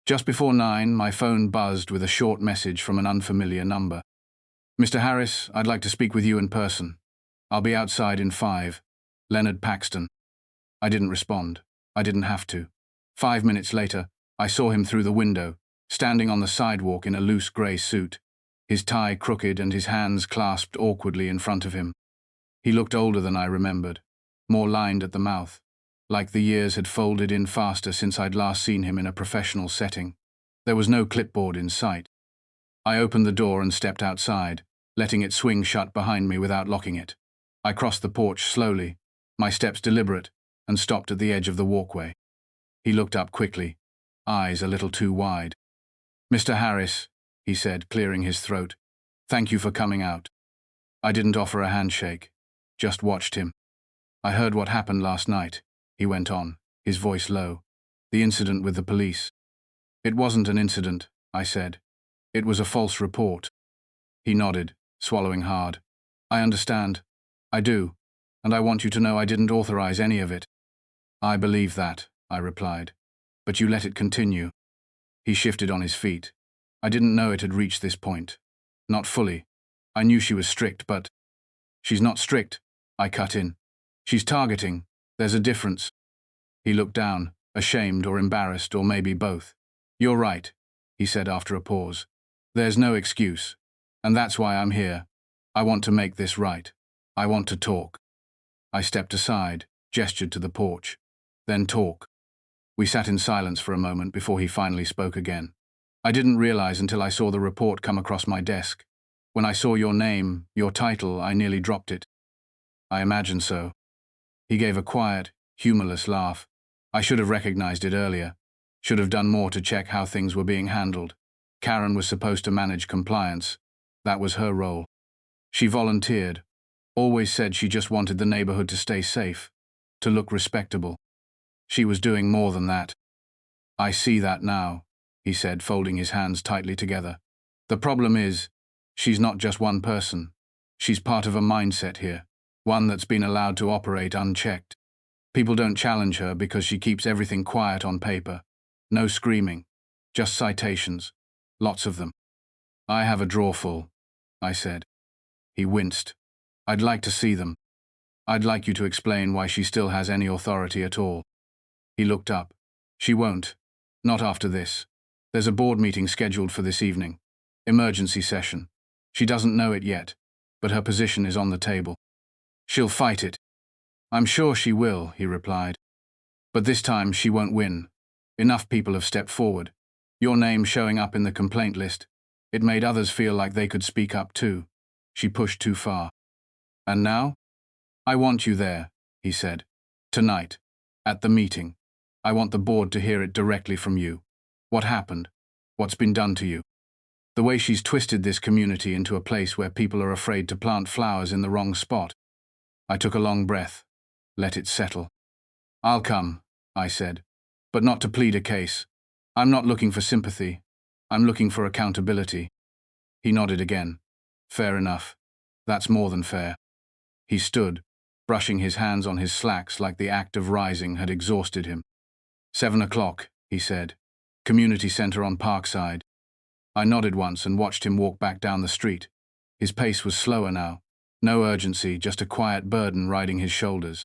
A: Just before 9, my phone buzzed with a short message from an unfamiliar number. "Mr. Harris, I'd like to speak with you in person. I'll be outside in 5. Leonard Paxton." I didn't respond. I didn't have to. 5 minutes later, I saw him through the window, standing on the sidewalk in a loose grey suit, his tie crooked and his hands clasped awkwardly in front of him. He looked older than I remembered, more lined at the mouth, like the years had folded in faster since I'd last seen him in a professional setting. There was no clipboard in sight. I opened the door and stepped outside, letting it swing shut behind me without locking it. I crossed the porch slowly, my steps deliberate, and stopped at the edge of the walkway. He looked up quickly, eyes a little too wide. "Mr. Harris," he said, clearing his throat, "thank you for coming out." I didn't offer a handshake, just watched him. "I heard what happened last night," he went on, his voice low. "The incident with the police." "It wasn't an incident," I said. "It was a false report." He nodded, swallowing hard. "I understand. I do. And I want you to know I didn't authorize any of it." "I believe that," I replied. "But you let it continue." He shifted on his feet. "I didn't know it had reached this point. Not fully. I knew she was strict, but she's not strict, I cut in. She's targeting. There's a difference. He looked down, ashamed or embarrassed, or maybe both. You're right, he said after a pause. There's no excuse. And that's why I'm here. I want to make this right. I want to talk. I stepped aside, gestured to the porch. Then talk. We sat in silence for a moment before he finally spoke again. I didn't realize until I saw the report come across my desk. When I saw your name, your title, I nearly dropped it. I imagine so. He gave a quiet, humorless laugh. I should have recognized it earlier. Should have done more to check how things were being handled. Karen was supposed to manage compliance. That was her role. She volunteered. Always said she just wanted the neighborhood to stay safe, to look respectable. She was doing more than that. I see that now, he said, folding his hands tightly together. The problem is, she's not just one person. She's part of a mindset here, one that's been allowed to operate unchecked. People don't challenge her because she keeps everything quiet on paper. No screaming, just citations, lots of them. I have a drawer full, I said. He winced. I'd like to see them. I'd like you to explain why she still has any authority at all. He looked up. She won't. Not after this. There's a board meeting scheduled for this evening. Emergency session. She doesn't know it yet, but her position is on the table. She'll fight it. I'm sure she will, he replied. But this time she won't win. Enough people have stepped forward. Your name showing up in the complaint list. It made others feel like they could speak up too. She pushed too far. And now? I want you there, he said. Tonight. At the meeting. I want the board to hear it directly from you. What happened? What's been done to you? The way she's twisted this community into a place where people are afraid to plant flowers in the wrong spot. I took a long breath. Let it settle. I'll come, I said, but not to plead a case. I'm not looking for sympathy. I'm looking for accountability. He nodded again. Fair enough. That's more than fair. He stood, brushing his hands on his slacks like the act of rising had exhausted him. 7 o'clock, he said. Community center on Parkside. I nodded once and watched him walk back down the street. His pace was slower now. No urgency, just a quiet burden riding his shoulders.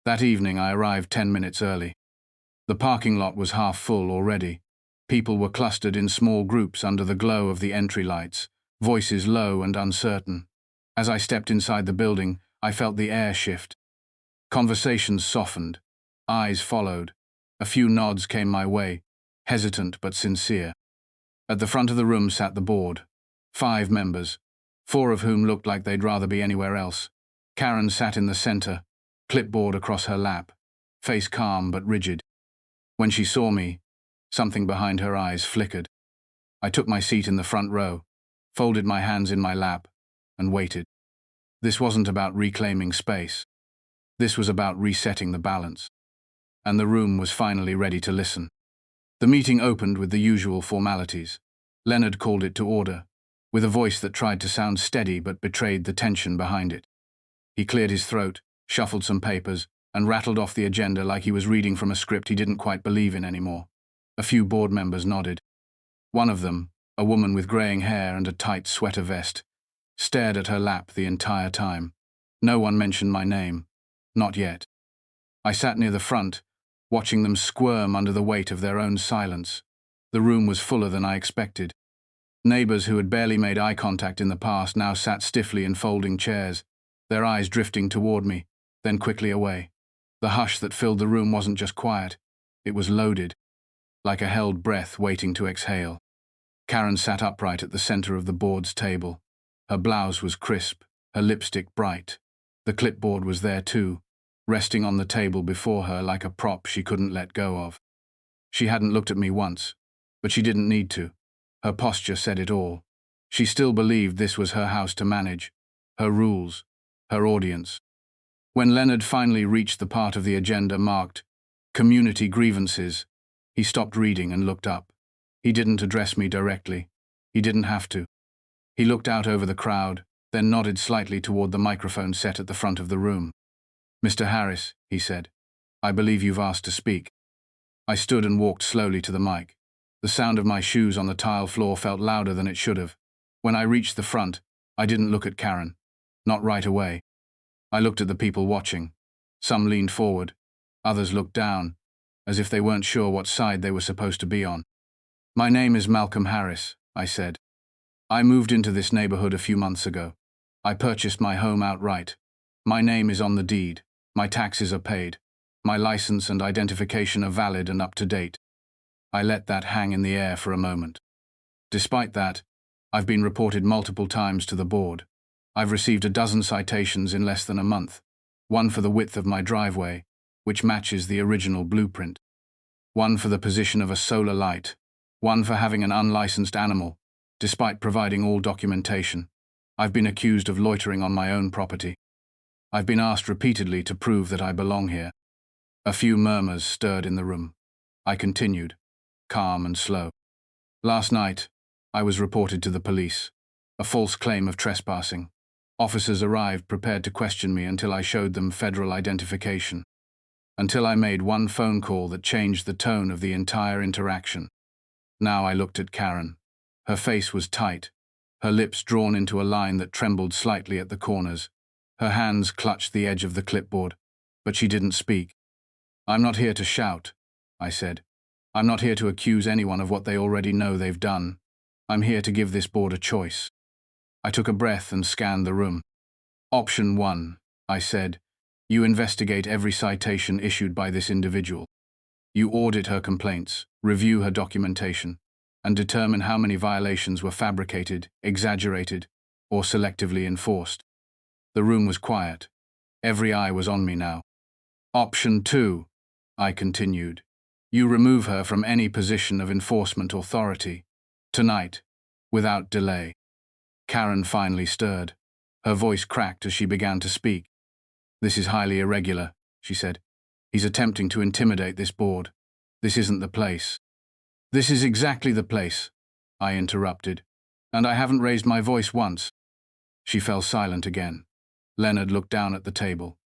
A: That evening I arrived 10 minutes early. The parking lot was half full already. People were clustered in small groups under the glow of the entry lights, voices low and uncertain. As I stepped inside the building, I felt the air shift. Conversations softened. Eyes followed. A few nods came my way, hesitant but sincere. At the front of the room sat the board. 5 members, 4 of whom looked like they'd rather be anywhere else. Karen sat in the center, clipboard across her lap, face calm but rigid. When she saw me, something behind her eyes flickered. I took my seat in the front row, folded my hands in my lap, and waited. This wasn't about reclaiming space. This was about resetting the balance. And the room was finally ready to listen. The meeting opened with the usual formalities. Leonard called it to order, with a voice that tried to sound steady but betrayed the tension behind it. He cleared his throat, shuffled some papers, and rattled off the agenda like he was reading from a script he didn't quite believe in anymore. A few board members nodded. One of them, a woman with graying hair and a tight sweater vest, stared at her lap the entire time. No one mentioned my name. Not yet. I sat near the front, watching them squirm under the weight of their own silence. The room was fuller than I expected. Neighbors who had barely made eye contact in the past now sat stiffly in folding chairs, their eyes drifting toward me, then quickly away. The hush that filled the room wasn't just quiet, it was loaded, like a held breath waiting to exhale. Karen sat upright at the center of the board's table. Her blouse was crisp, her lipstick bright. The clipboard was there too, resting on the table before her like a prop she couldn't let go of. She hadn't looked at me once, but she didn't need to. Her posture said it all. She still believed this was her house to manage, her rules, her audience. When Leonard finally reached the part of the agenda marked Community Grievances, he stopped reading and looked up. He didn't address me directly. He didn't have to. He looked out over the crowd, then nodded slightly toward the microphone set at the front of the room. Mr. Harris, he said, I believe you've asked to speak. I stood and walked slowly to the mic. The sound of my shoes on the tile floor felt louder than it should have. When I reached the front, I didn't look at Karen. Not right away. I looked at the people watching. Some leaned forward. Others looked down, as if they weren't sure what side they were supposed to be on. "My name is Malcolm Harris," I said. "I moved into this neighborhood a few months ago. I purchased my home outright. My name is on the deed. My taxes are paid. My license and identification are valid and up to date." I let that hang in the air for a moment. Despite that, I've been reported multiple times to the board. I've received a dozen citations in less than a month. One for the width of my driveway, which matches the original blueprint. One for the position of a solar light. One for having an unlicensed animal, despite providing all documentation. I've been accused of loitering on my own property. I've been asked repeatedly to prove that I belong here. A few murmurs stirred in the room. I continued, calm and slow. "Last night, I was reported to the police. A false claim of trespassing. Officers arrived prepared to question me until I showed them federal identification. Until I made one phone call that changed the tone of the entire interaction." Now I looked at Karen. Her face was tight, her lips drawn into a line that trembled slightly at the corners. Her hands clutched the edge of the clipboard, but she didn't speak. "I'm not here to shout," I said. "I'm not here to accuse anyone of what they already know they've done. I'm here to give this board a choice." I took a breath and scanned the room. "Option 1, I said, you investigate every citation issued by this individual. You audit her complaints, review her documentation, and determine how many violations were fabricated, exaggerated, or selectively enforced." The room was quiet. Every eye was on me now. "Option 2, I continued. You remove her from any position of enforcement authority. Tonight, without delay." Karen finally stirred. Her voice cracked as she began to speak. "This is highly irregular," she said. "He's attempting to intimidate this board. This isn't the place." "This is exactly the place," I interrupted. "And I haven't raised my voice once." She fell silent again. Leonard looked down at the table.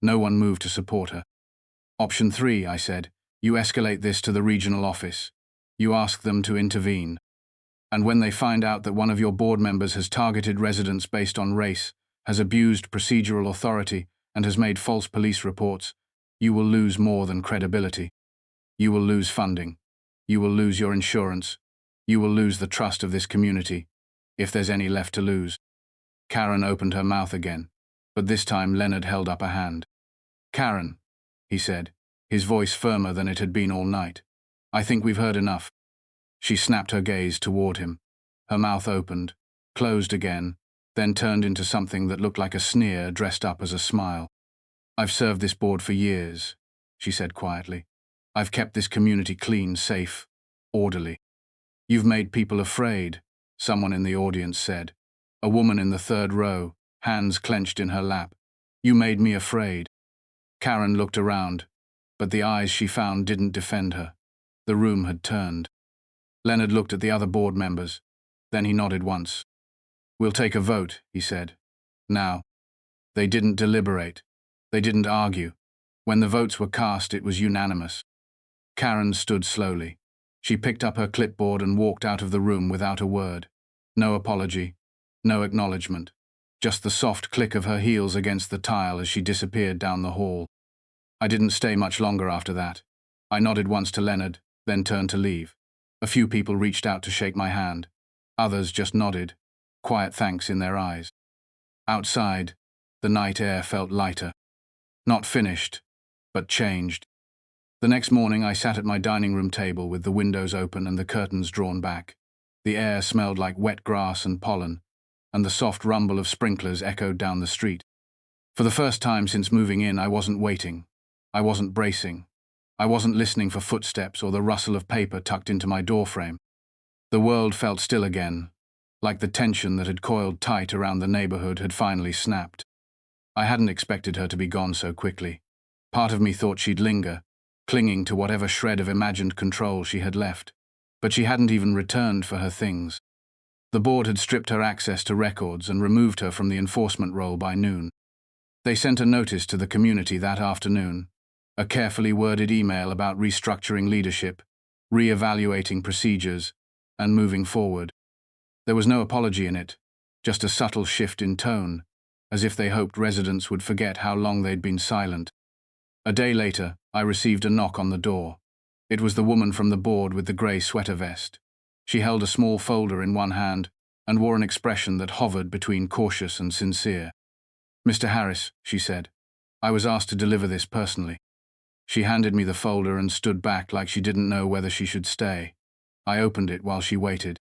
A: No one moved to support her. "Option 3, I said. You escalate this to the regional office. You ask them to intervene. And when they find out that one of your board members has targeted residents based on race, has abused procedural authority, and has made false police reports, you will lose more than credibility. You will lose funding. You will lose your insurance. You will lose the trust of this community, if there's any left to lose." Karen opened her mouth again, but this time Leonard held up a hand. "Karen," he said, his voice firmer than it had been all night, "I think we've heard enough." She snapped her gaze toward him. Her mouth opened, closed again, then turned into something that looked like a sneer dressed up as a smile. "I've served this board for years," she said quietly. "I've kept this community clean, safe, orderly." "You've made people afraid," someone in the audience said. A woman in the third row, hands clenched in her lap. "You made me afraid." Karen looked around, but the eyes she found didn't defend her. The room had turned. Leonard looked at the other board members. Then he nodded once. "We'll take a vote," he said. "Now." They didn't deliberate. They didn't argue. When the votes were cast, it was unanimous. Karen stood slowly. She picked up her clipboard and walked out of the room without a word. No apology, no acknowledgement. Just the soft click of her heels against the tile as she disappeared down the hall. I didn't stay much longer after that. I nodded once to Leonard, then turned to leave. A few people reached out to shake my hand. Others just nodded, quiet thanks in their eyes. Outside, the night air felt lighter. Not finished, but changed. The next morning I sat at my dining room table with the windows open and the curtains drawn back. The air smelled like wet grass and pollen, and the soft rumble of sprinklers echoed down the street. For the first time since moving in, I wasn't waiting. I wasn't bracing. I wasn't listening for footsteps or the rustle of paper tucked into my doorframe. The world felt still again, like the tension that had coiled tight around the neighborhood had finally snapped. I hadn't expected her to be gone so quickly. Part of me thought she'd linger, clinging to whatever shred of imagined control she had left. But she hadn't even returned for her things. The board had stripped her access to records and removed her from the enforcement role by noon. They sent a notice to the community that afternoon, a carefully worded email about restructuring leadership, re-evaluating procedures, and moving forward. There was no apology in it, just a subtle shift in tone, as if they hoped residents would forget how long they'd been silent. A day later, I received a knock on the door. It was the woman from the board with the grey sweater vest. She held a small folder in one hand and wore an expression that hovered between cautious and sincere. "Mr. Harris," she said, "I was asked to deliver this personally." She handed me the folder and stood back like she didn't know whether she should stay. I opened it while she waited.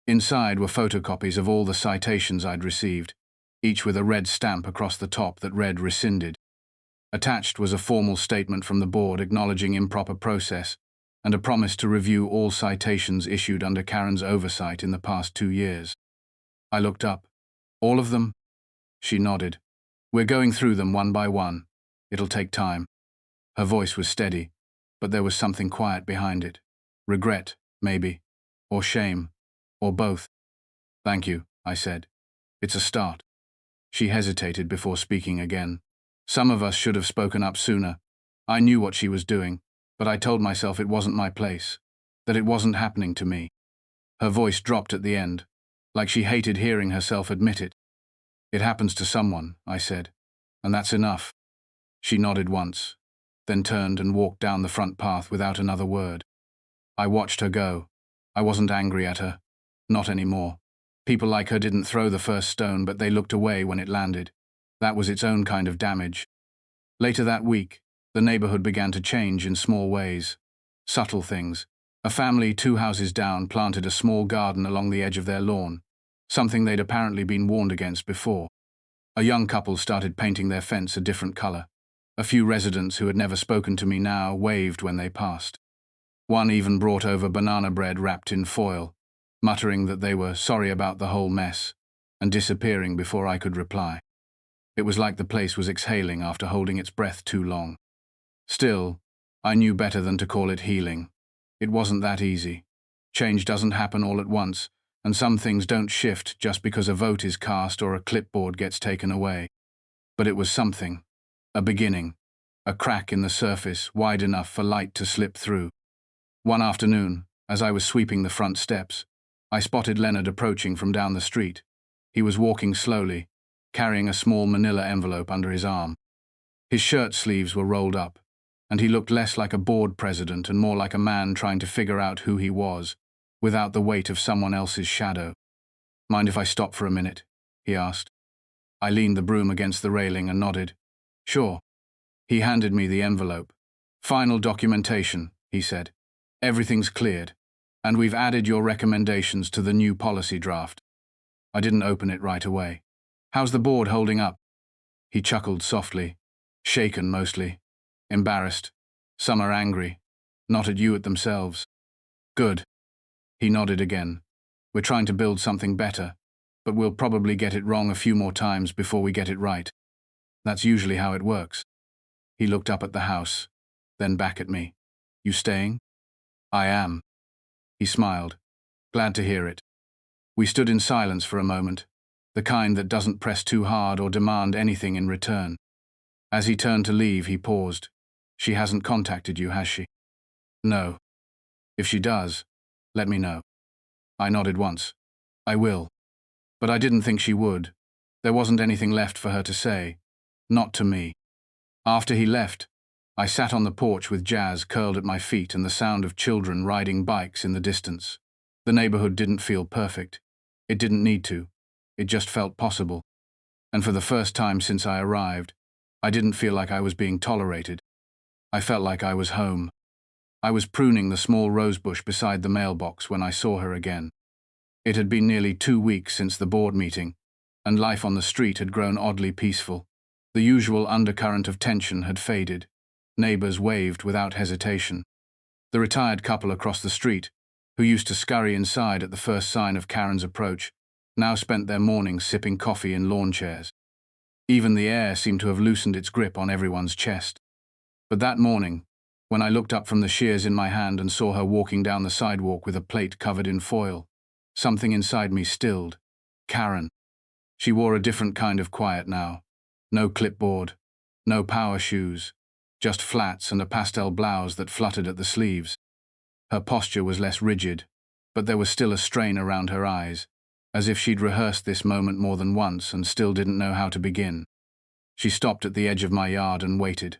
A: Inside were photocopies of all the citations I'd received, each with a red stamp across the top that read rescinded. Attached was a formal statement from the board acknowledging improper process and a promise to review all citations issued under Karen's oversight in the past 2 years. I looked up. "All of them?" She nodded. "We're going through them one by one. It'll take time." Her voice was steady, but there was something quiet behind it. Regret, maybe, or shame, or both. "Thank you," I said. "It's a start." She hesitated before speaking again. "Some of us should have spoken up sooner. I knew what she was doing, but I told myself it wasn't my place, that it wasn't happening to me." Her voice dropped at the end, like she hated hearing herself admit it. "It happens to someone," I said, "and that's enough." She nodded once, then turned and walked down the front path without another word. I watched her go. I wasn't angry at her. Not anymore. People like her didn't throw the first stone, but they looked away when it landed. That was its own kind of damage. Later that week, the neighborhood began to change in small ways. Subtle things. A family 2 houses down planted a small garden along the edge of their lawn, something they'd apparently been warned against before. A young couple started painting their fence a different color. A few residents who had never spoken to me now waved when they passed. One even brought over banana bread wrapped in foil, muttering that they were sorry about the whole mess, and disappearing before I could reply. It was like the place was exhaling after holding its breath too long. Still, I knew better than to call it healing. It wasn't that easy. Change doesn't happen all at once, and some things don't shift just because a vote is cast or a clipboard gets taken away. But it was something. A beginning. A crack in the surface wide enough for light to slip through. One afternoon, as I was sweeping the front steps, I spotted Leonard approaching from down the street. He was walking slowly, carrying a small manila envelope under his arm. His shirt sleeves were rolled up, and he looked less like a board president and more like a man trying to figure out who he was, without the weight of someone else's shadow. "Mind if I stop for a minute?" he asked. I leaned the broom against the railing and nodded. "Sure." He handed me the envelope. "Final documentation," he said. "Everything's cleared, and we've added your recommendations to the new policy draft." I didn't open it right away. "How's the board holding up?" He chuckled softly, shaken mostly, embarrassed. "Some are angry, not at you, at themselves." "Good." He nodded again. "We're trying to build something better, but we'll probably get it wrong a few more times before we get it right. That's usually how it works." He looked up at the house, then back at me. "You staying?" "I am." He smiled. "Glad to hear it." We stood in silence for a moment, the kind that doesn't press too hard or demand anything in return. As he turned to leave, he paused. "She hasn't contacted you, has she?" "No." "If she does, let me know." I nodded once. "I will." But I didn't think she would. There wasn't anything left for her to say. Not to me. After he left, I sat on the porch with Jazz curled at my feet and the sound of children riding bikes in the distance. The neighborhood didn't feel perfect. It didn't need to. It just felt possible. And for the first time since I arrived, I didn't feel like I was being tolerated. I felt like I was home. I was pruning the small rosebush beside the mailbox when I saw her again. It had been nearly 2 weeks since the board meeting, and life on the street had grown oddly peaceful. The usual undercurrent of tension had faded. Neighbors waved without hesitation. The retired couple across the street, who used to scurry inside at the first sign of Karen's approach, now spent their mornings sipping coffee in lawn chairs. Even the air seemed to have loosened its grip on everyone's chest. But that morning, when I looked up from the shears in my hand and saw her walking down the sidewalk with a plate covered in foil, something inside me stilled. Karen. She wore a different kind of quiet now. No clipboard, no power shoes, just flats and a pastel blouse that fluttered at the sleeves. Her posture was less rigid, but there was still a strain around her eyes, as if she'd rehearsed this moment more than once and still didn't know how to begin. She stopped at the edge of my yard and waited.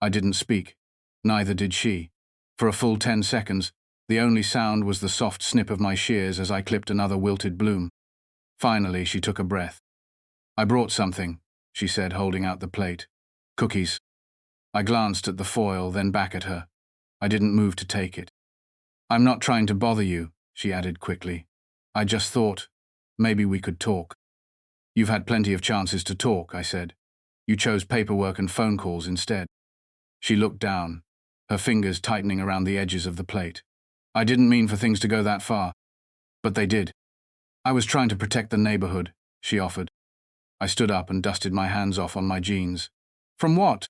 A: I didn't speak. Neither did she. For a full 10 seconds, the only sound was the soft snip of my shears as I clipped another wilted bloom. Finally, she took a breath. "I brought something," she said, holding out the plate. "Cookies." I glanced at the foil, then back at her. I didn't move to take it. "I'm not trying to bother you," she added quickly. "I just thought, maybe we could talk." "You've had plenty of chances to talk," I said. "You chose paperwork and phone calls instead." She looked down, her fingers tightening around the edges of the plate. "I didn't mean for things to go that far. But they did. I was trying to protect the neighborhood," she offered. I stood up and dusted my hands off on my jeans. "From what?"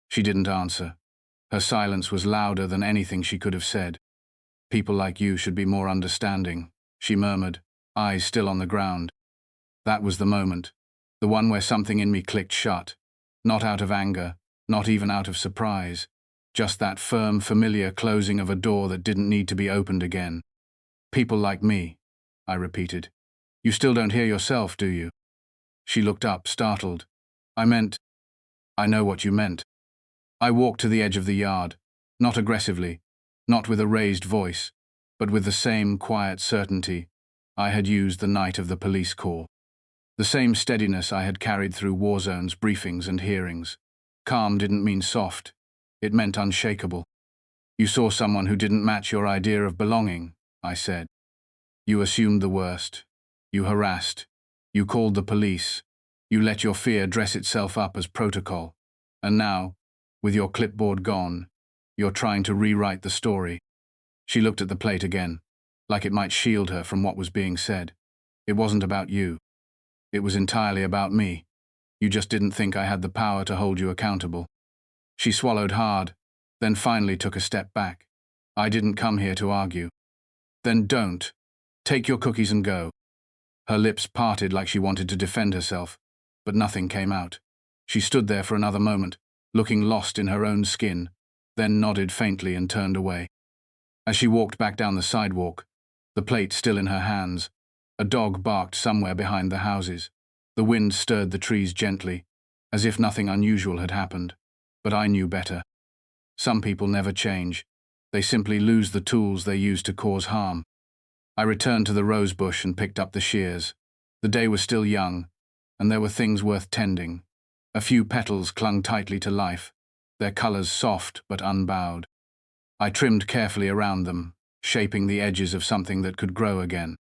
A: She didn't answer. Her silence was louder than anything she could have said. "People like you should be more understanding," she murmured, eyes still on the ground. That was the moment, the one where something in me clicked shut. Not out of anger, not even out of surprise. Just that firm, familiar closing of a door that didn't need to be opened again. "People like me," I repeated. "You still don't hear yourself, do you?" She looked up, startled. "I meant—" "I know what you meant." I walked to the edge of the yard, not aggressively, not with a raised voice, but with the same quiet certainty I had used the night of the police call. The same steadiness I had carried through war zones, briefings, and hearings. Calm didn't mean soft. It meant unshakable. "You saw someone who didn't match your idea of belonging," I said. "You assumed the worst. You harassed. You called the police. You let your fear dress itself up as protocol. And now, with your clipboard gone, you're trying to rewrite the story." She looked at the plate again, like it might shield her from what was being said. "It wasn't about you. It was entirely about me. You just didn't think I had the power to hold you accountable." She swallowed hard, then finally took a step back. "I didn't come here to argue." "Then don't. Take your cookies and go." Her lips parted like she wanted to defend herself, but nothing came out. She stood there for another moment, looking lost in her own skin, then nodded faintly and turned away. As she walked back down the sidewalk, the plate still in her hands, a dog barked somewhere behind the houses. The wind stirred the trees gently, as if nothing unusual had happened. But I knew better. Some people never change. They simply lose the tools they use to cause harm. I returned to the rose bush and picked up the shears. The day was still young, and there were things worth tending. A few petals clung tightly to life, their colors soft but unbowed. I trimmed carefully around them, shaping the edges of something that could grow again.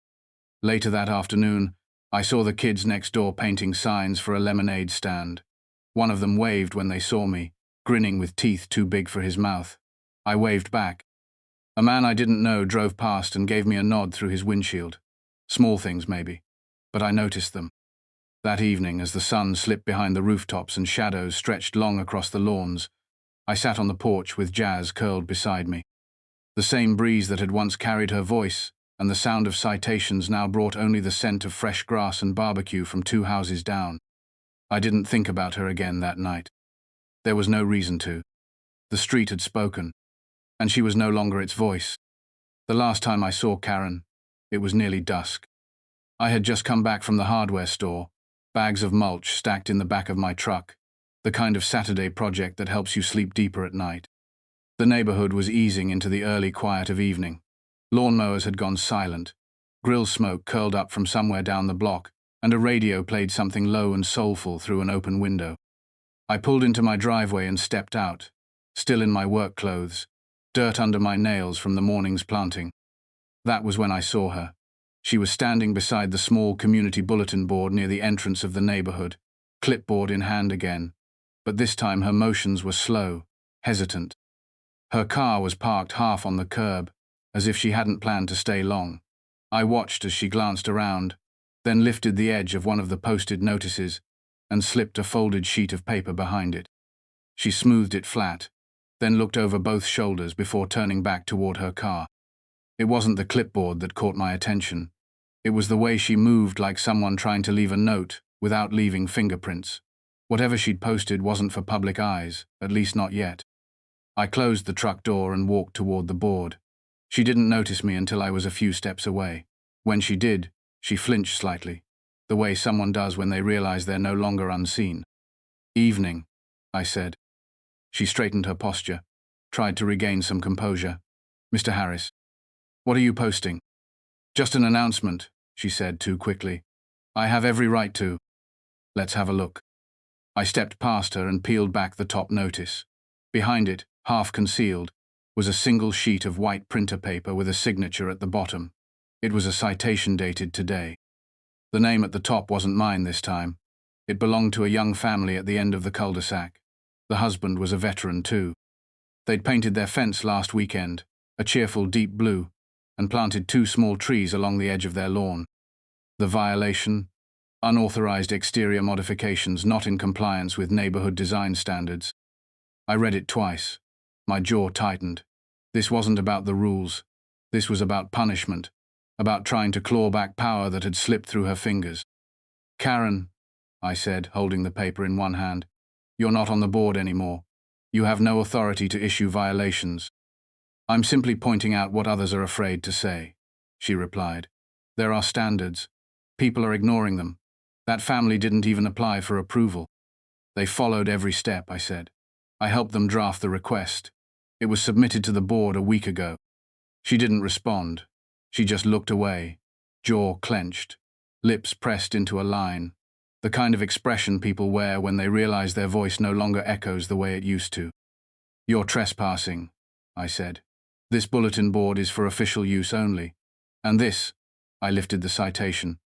A: Later that afternoon, I saw the kids next door painting signs for a lemonade stand. One of them waved when they saw me, grinning with teeth too big for his mouth. I waved back. A man I didn't know drove past and gave me a nod through his windshield. Small things, maybe, but I noticed them. That evening, as the sun slipped behind the rooftops and shadows stretched long across the lawns, I sat on the porch with Jazz curled beside me. The same breeze that had once carried her voice and the sound of citations now brought only the scent of fresh grass and barbecue from 2 houses down. I didn't think about her again that night. There was no reason to. The street had spoken, and she was no longer its voice. The last time I saw Karen, it was nearly dusk. I had just come back from the hardware store, bags of mulch stacked in the back of my truck, the kind of Saturday project that helps you sleep deeper at night. The neighborhood was easing into the early quiet of evening. Lawnmowers had gone silent. Grill smoke curled up from somewhere down the block, and a radio played something low and soulful through an open window. I pulled into my driveway and stepped out, still in my work clothes, dirt under my nails from the morning's planting. That was when I saw her. She was standing beside the small community bulletin board near the entrance of the neighborhood, clipboard in hand again, but this time her motions were slow, hesitant. Her car was parked half on the curb, as if she hadn't planned to stay long. I watched as she glanced around, then lifted the edge of one of the posted notices and slipped a folded sheet of paper behind it. She smoothed it flat, then looked over both shoulders before turning back toward her car. It wasn't the clipboard that caught my attention. It was the way she moved, like someone trying to leave a note without leaving fingerprints. Whatever she'd posted wasn't for public eyes, at least not yet. I closed the truck door and walked toward the board. She didn't notice me until I was a few steps away. When she did, She flinched slightly, the way someone does when they realize they're no longer unseen. Evening, I said. She straightened her posture, tried to regain some composure. Mr. Harris, what are you posting? Just an announcement, she said too quickly. I have every right to. Let's have a look. I stepped past her and peeled back the top notice. Behind it, half concealed, was a single sheet of white printer paper with a signature at the bottom. It was a citation dated today. The name at the top wasn't mine this time. It belonged to a young family at the end of the cul-de-sac. The husband was a veteran too. They'd painted their fence last weekend, a cheerful deep blue, and planted 2 small trees along the edge of their lawn. The violation? Unauthorized exterior modifications not in compliance with neighborhood design standards. I read it twice. My jaw tightened. This wasn't about the rules. This was about punishment, about trying to claw back power that had slipped through her fingers. Karen, I said, holding the paper in one hand, you're not on the board anymore. You have no authority to issue violations. I'm simply pointing out what others are afraid to say, she replied. There are standards. People are ignoring them. That family didn't even apply for approval. They followed every step, I said. I helped them draft the request. It was submitted to the board a week ago. She didn't respond. She just looked away, jaw clenched, lips pressed into a line, the kind of expression people wear when they realize their voice no longer echoes the way it used to. You're trespassing, I said. This bulletin board is for official use only. And this, I lifted the citation,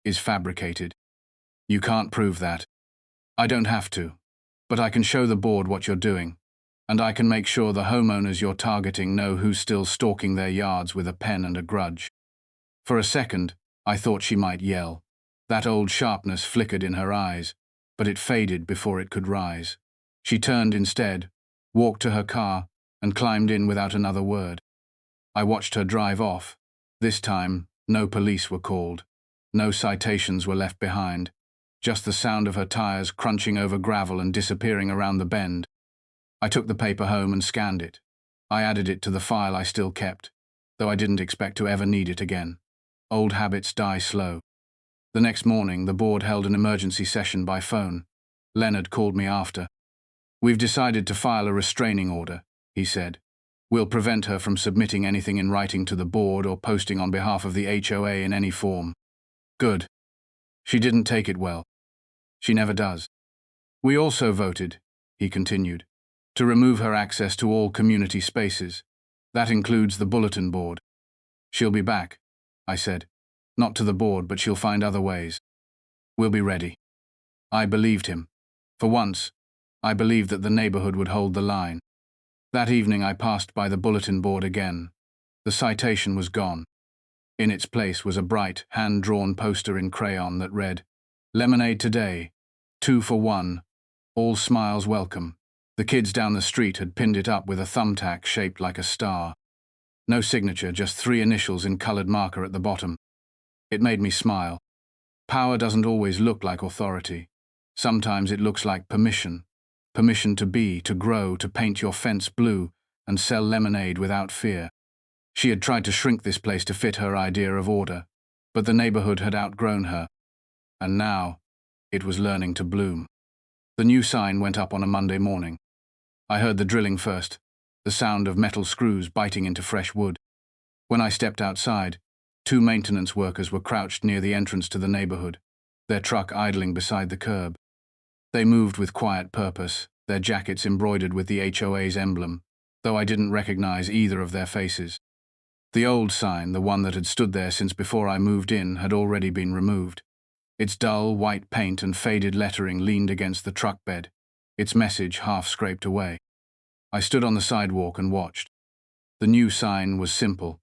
A: is fabricated. You can't prove that. I don't have to, but I can show the board what you're doing, and I can make sure the homeowners you're targeting know who's still stalking their yards with a pen and a grudge. For a second, I thought she might yell. That old sharpness flickered in her eyes, but it faded before it could rise. She turned instead, walked to her car, and climbed in without another word. I watched her drive off. This time, no police were called. No citations were left behind. Just the sound of her tires crunching over gravel and disappearing around the bend. I took the paper home and scanned it. I added it to the file I still kept, though I didn't expect to ever need it again. Old habits die slow. The next morning, the board held an emergency session by phone. Leonard called me after. We've decided to file a restraining order, he said. We'll prevent her from submitting anything in writing to the board or posting on behalf of the HOA in any form. Good. She didn't take it well. She never does. We also voted, he continued, to remove her access to all community spaces. That includes the bulletin board. She'll be back, I said. Not to the board, but she'll find other ways. We'll be ready. I believed him. For once, I believed that the neighborhood would hold the line. That evening I passed by the bulletin board again. The citation was gone. In its place was a bright, hand-drawn poster in crayon that read, Lemonade today, 2 for 1, all smiles welcome. The kids down the street had pinned it up with a thumbtack shaped like a star. No signature, just 3 initials in colored marker at the bottom. It made me smile. Power doesn't always look like authority. Sometimes it looks like permission. Permission to be, to grow, to paint your fence blue, and sell lemonade without fear. She had tried to shrink this place to fit her idea of order, but the neighborhood had outgrown her. And now, it was learning to bloom. The new sign went up on a Monday morning. I heard the drilling first, the sound of metal screws biting into fresh wood. When I stepped outside, 2 maintenance workers were crouched near the entrance to the neighborhood, their truck idling beside the curb. They moved with quiet purpose, their jackets embroidered with the HOA's emblem, though I didn't recognize either of their faces. The old sign, the one that had stood there since before I moved in, had already been removed. Its dull, white paint and faded lettering leaned against the truck bed, its message half scraped away. I stood on the sidewalk and watched. The new sign was simple,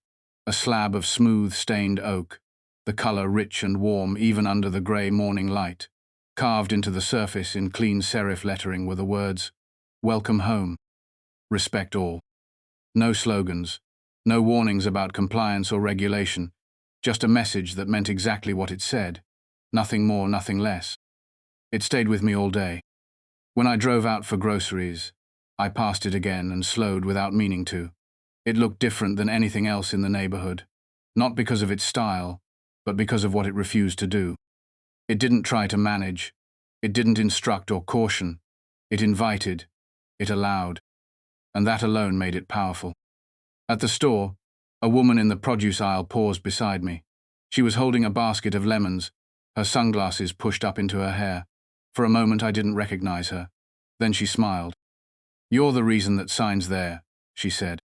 A: a slab of smooth, stained oak, the color rich and warm even under the gray morning light. Carved into the surface in clean serif lettering were the words, Welcome home. Respect all. No slogans, no warnings about compliance or regulation, just a message that meant exactly what it said, nothing more, nothing less. It stayed with me all day. When I drove out for groceries, I passed it again and slowed without meaning to. It looked different than anything else in the neighborhood, not because of its style, but because of what it refused to do. It didn't try to manage. It didn't instruct or caution. It invited. It allowed. And that alone made it powerful. At the store, a woman in the produce aisle paused beside me. She was holding a basket of lemons, her sunglasses pushed up into her hair. For a moment I didn't recognize her. Then she smiled. "You're the reason that sign's there," she said.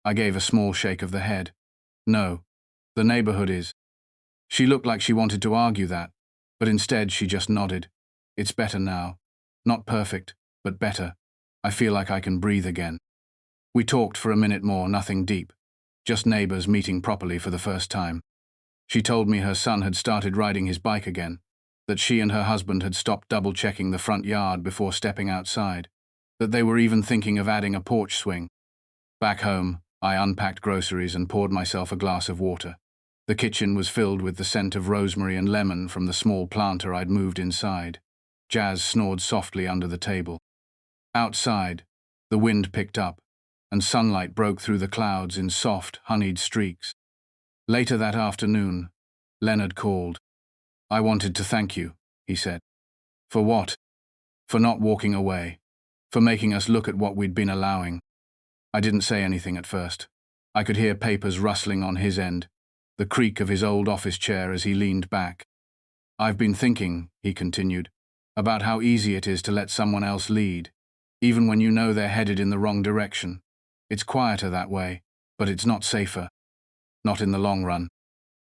A: I gave a small shake of the head. "No, the neighborhood is." She looked like she wanted to argue that, but instead she just nodded. "It's better now. Not perfect, but better. I feel like I can breathe again." We talked for a minute more, nothing deep. Just neighbors meeting properly for the first time. She told me her son had started riding his bike again, that she and her husband had stopped double-checking the front yard before stepping outside, that they were even thinking of adding a porch swing. Back home, I unpacked groceries and poured myself a glass of water. The kitchen was filled with the scent of rosemary and lemon from the small planter I'd moved inside. Jazz snored softly under the table. Outside, the wind picked up, and sunlight broke through the clouds in soft, honeyed streaks. Later that afternoon, Leonard called. "I wanted to thank you," he said. "For what?" "For not walking away. For making us look at what we'd been allowing." I didn't say anything at first. I could hear papers rustling on his end, the creak of his old office chair as he leaned back. "I've been thinking," he continued, "about how easy it is to let someone else lead, even when you know they're headed in the wrong direction. It's quieter that way, but it's not safer. Not in the long run."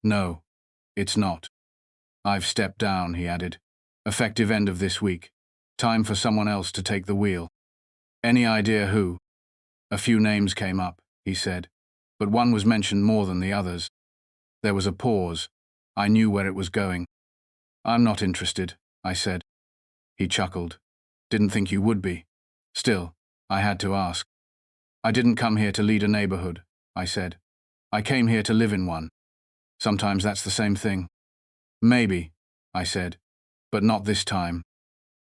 A: "No, it's not." "I've stepped down," he added. "Effective end of this week. Time for someone else to take the wheel." "Any idea who?" "A few names came up," he said, "but one was mentioned more than the others." There was a pause. I knew where it was going. "I'm not interested," I said. He chuckled. "Didn't think you would be." Still, I had to ask. "I didn't come here to lead a neighborhood," I said. "I came here to live in one." "Sometimes that's the same thing." "Maybe," I said, "but not this time."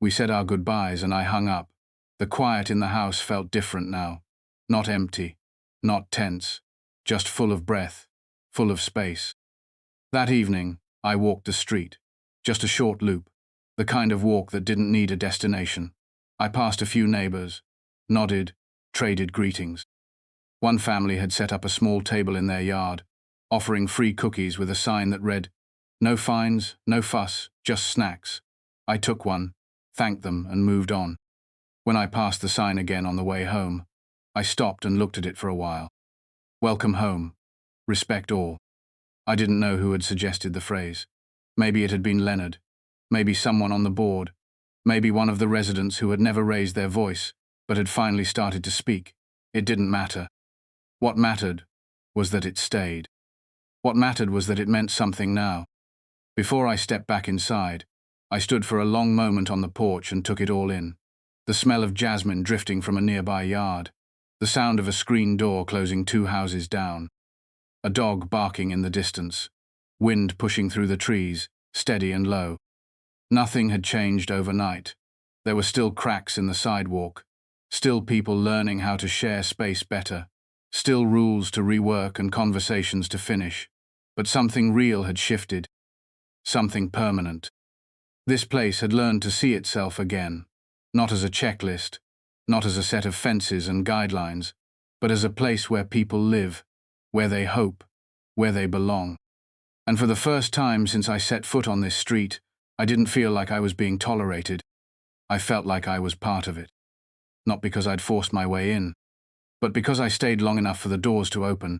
A: We said our goodbyes and I hung up. The quiet in the house felt different now. Not empty, not tense, just full of breath, full of space. That evening, I walked the street. Just a short loop, the kind of walk that didn't need a destination. I passed a few neighbors, nodded, traded greetings. One family had set up a small table in their yard, offering free cookies with a sign that read, "No fines, no fuss, just snacks." I took one, thanked them, and moved on. When I passed the sign again on the way home, I stopped and looked at it for a while. "Welcome home. Respect all." I didn't know who had suggested the phrase. Maybe it had been Leonard. Maybe someone on the board. Maybe one of the residents who had never raised their voice, but had finally started to speak. It didn't matter. What mattered was that it stayed. What mattered was that it meant something now. Before I stepped back inside, I stood for a long moment on the porch and took it all in. The smell of jasmine drifting from a nearby yard. The sound of a screen door closing 2 houses down. A dog barking in the distance. Wind pushing through the trees, steady and low. Nothing had changed overnight. There were still cracks in the sidewalk. Still people learning how to share space better. Still rules to rework and conversations to finish. But something real had shifted. Something permanent. This place had learned to see itself again. Not as a checklist, not as a set of fences and guidelines, but as a place where people live, where they hope, where they belong. And for the first time since I set foot on this street, I didn't feel like I was being tolerated. I felt like I was part of it. Not because I'd forced my way in, but because I stayed long enough for the doors to open,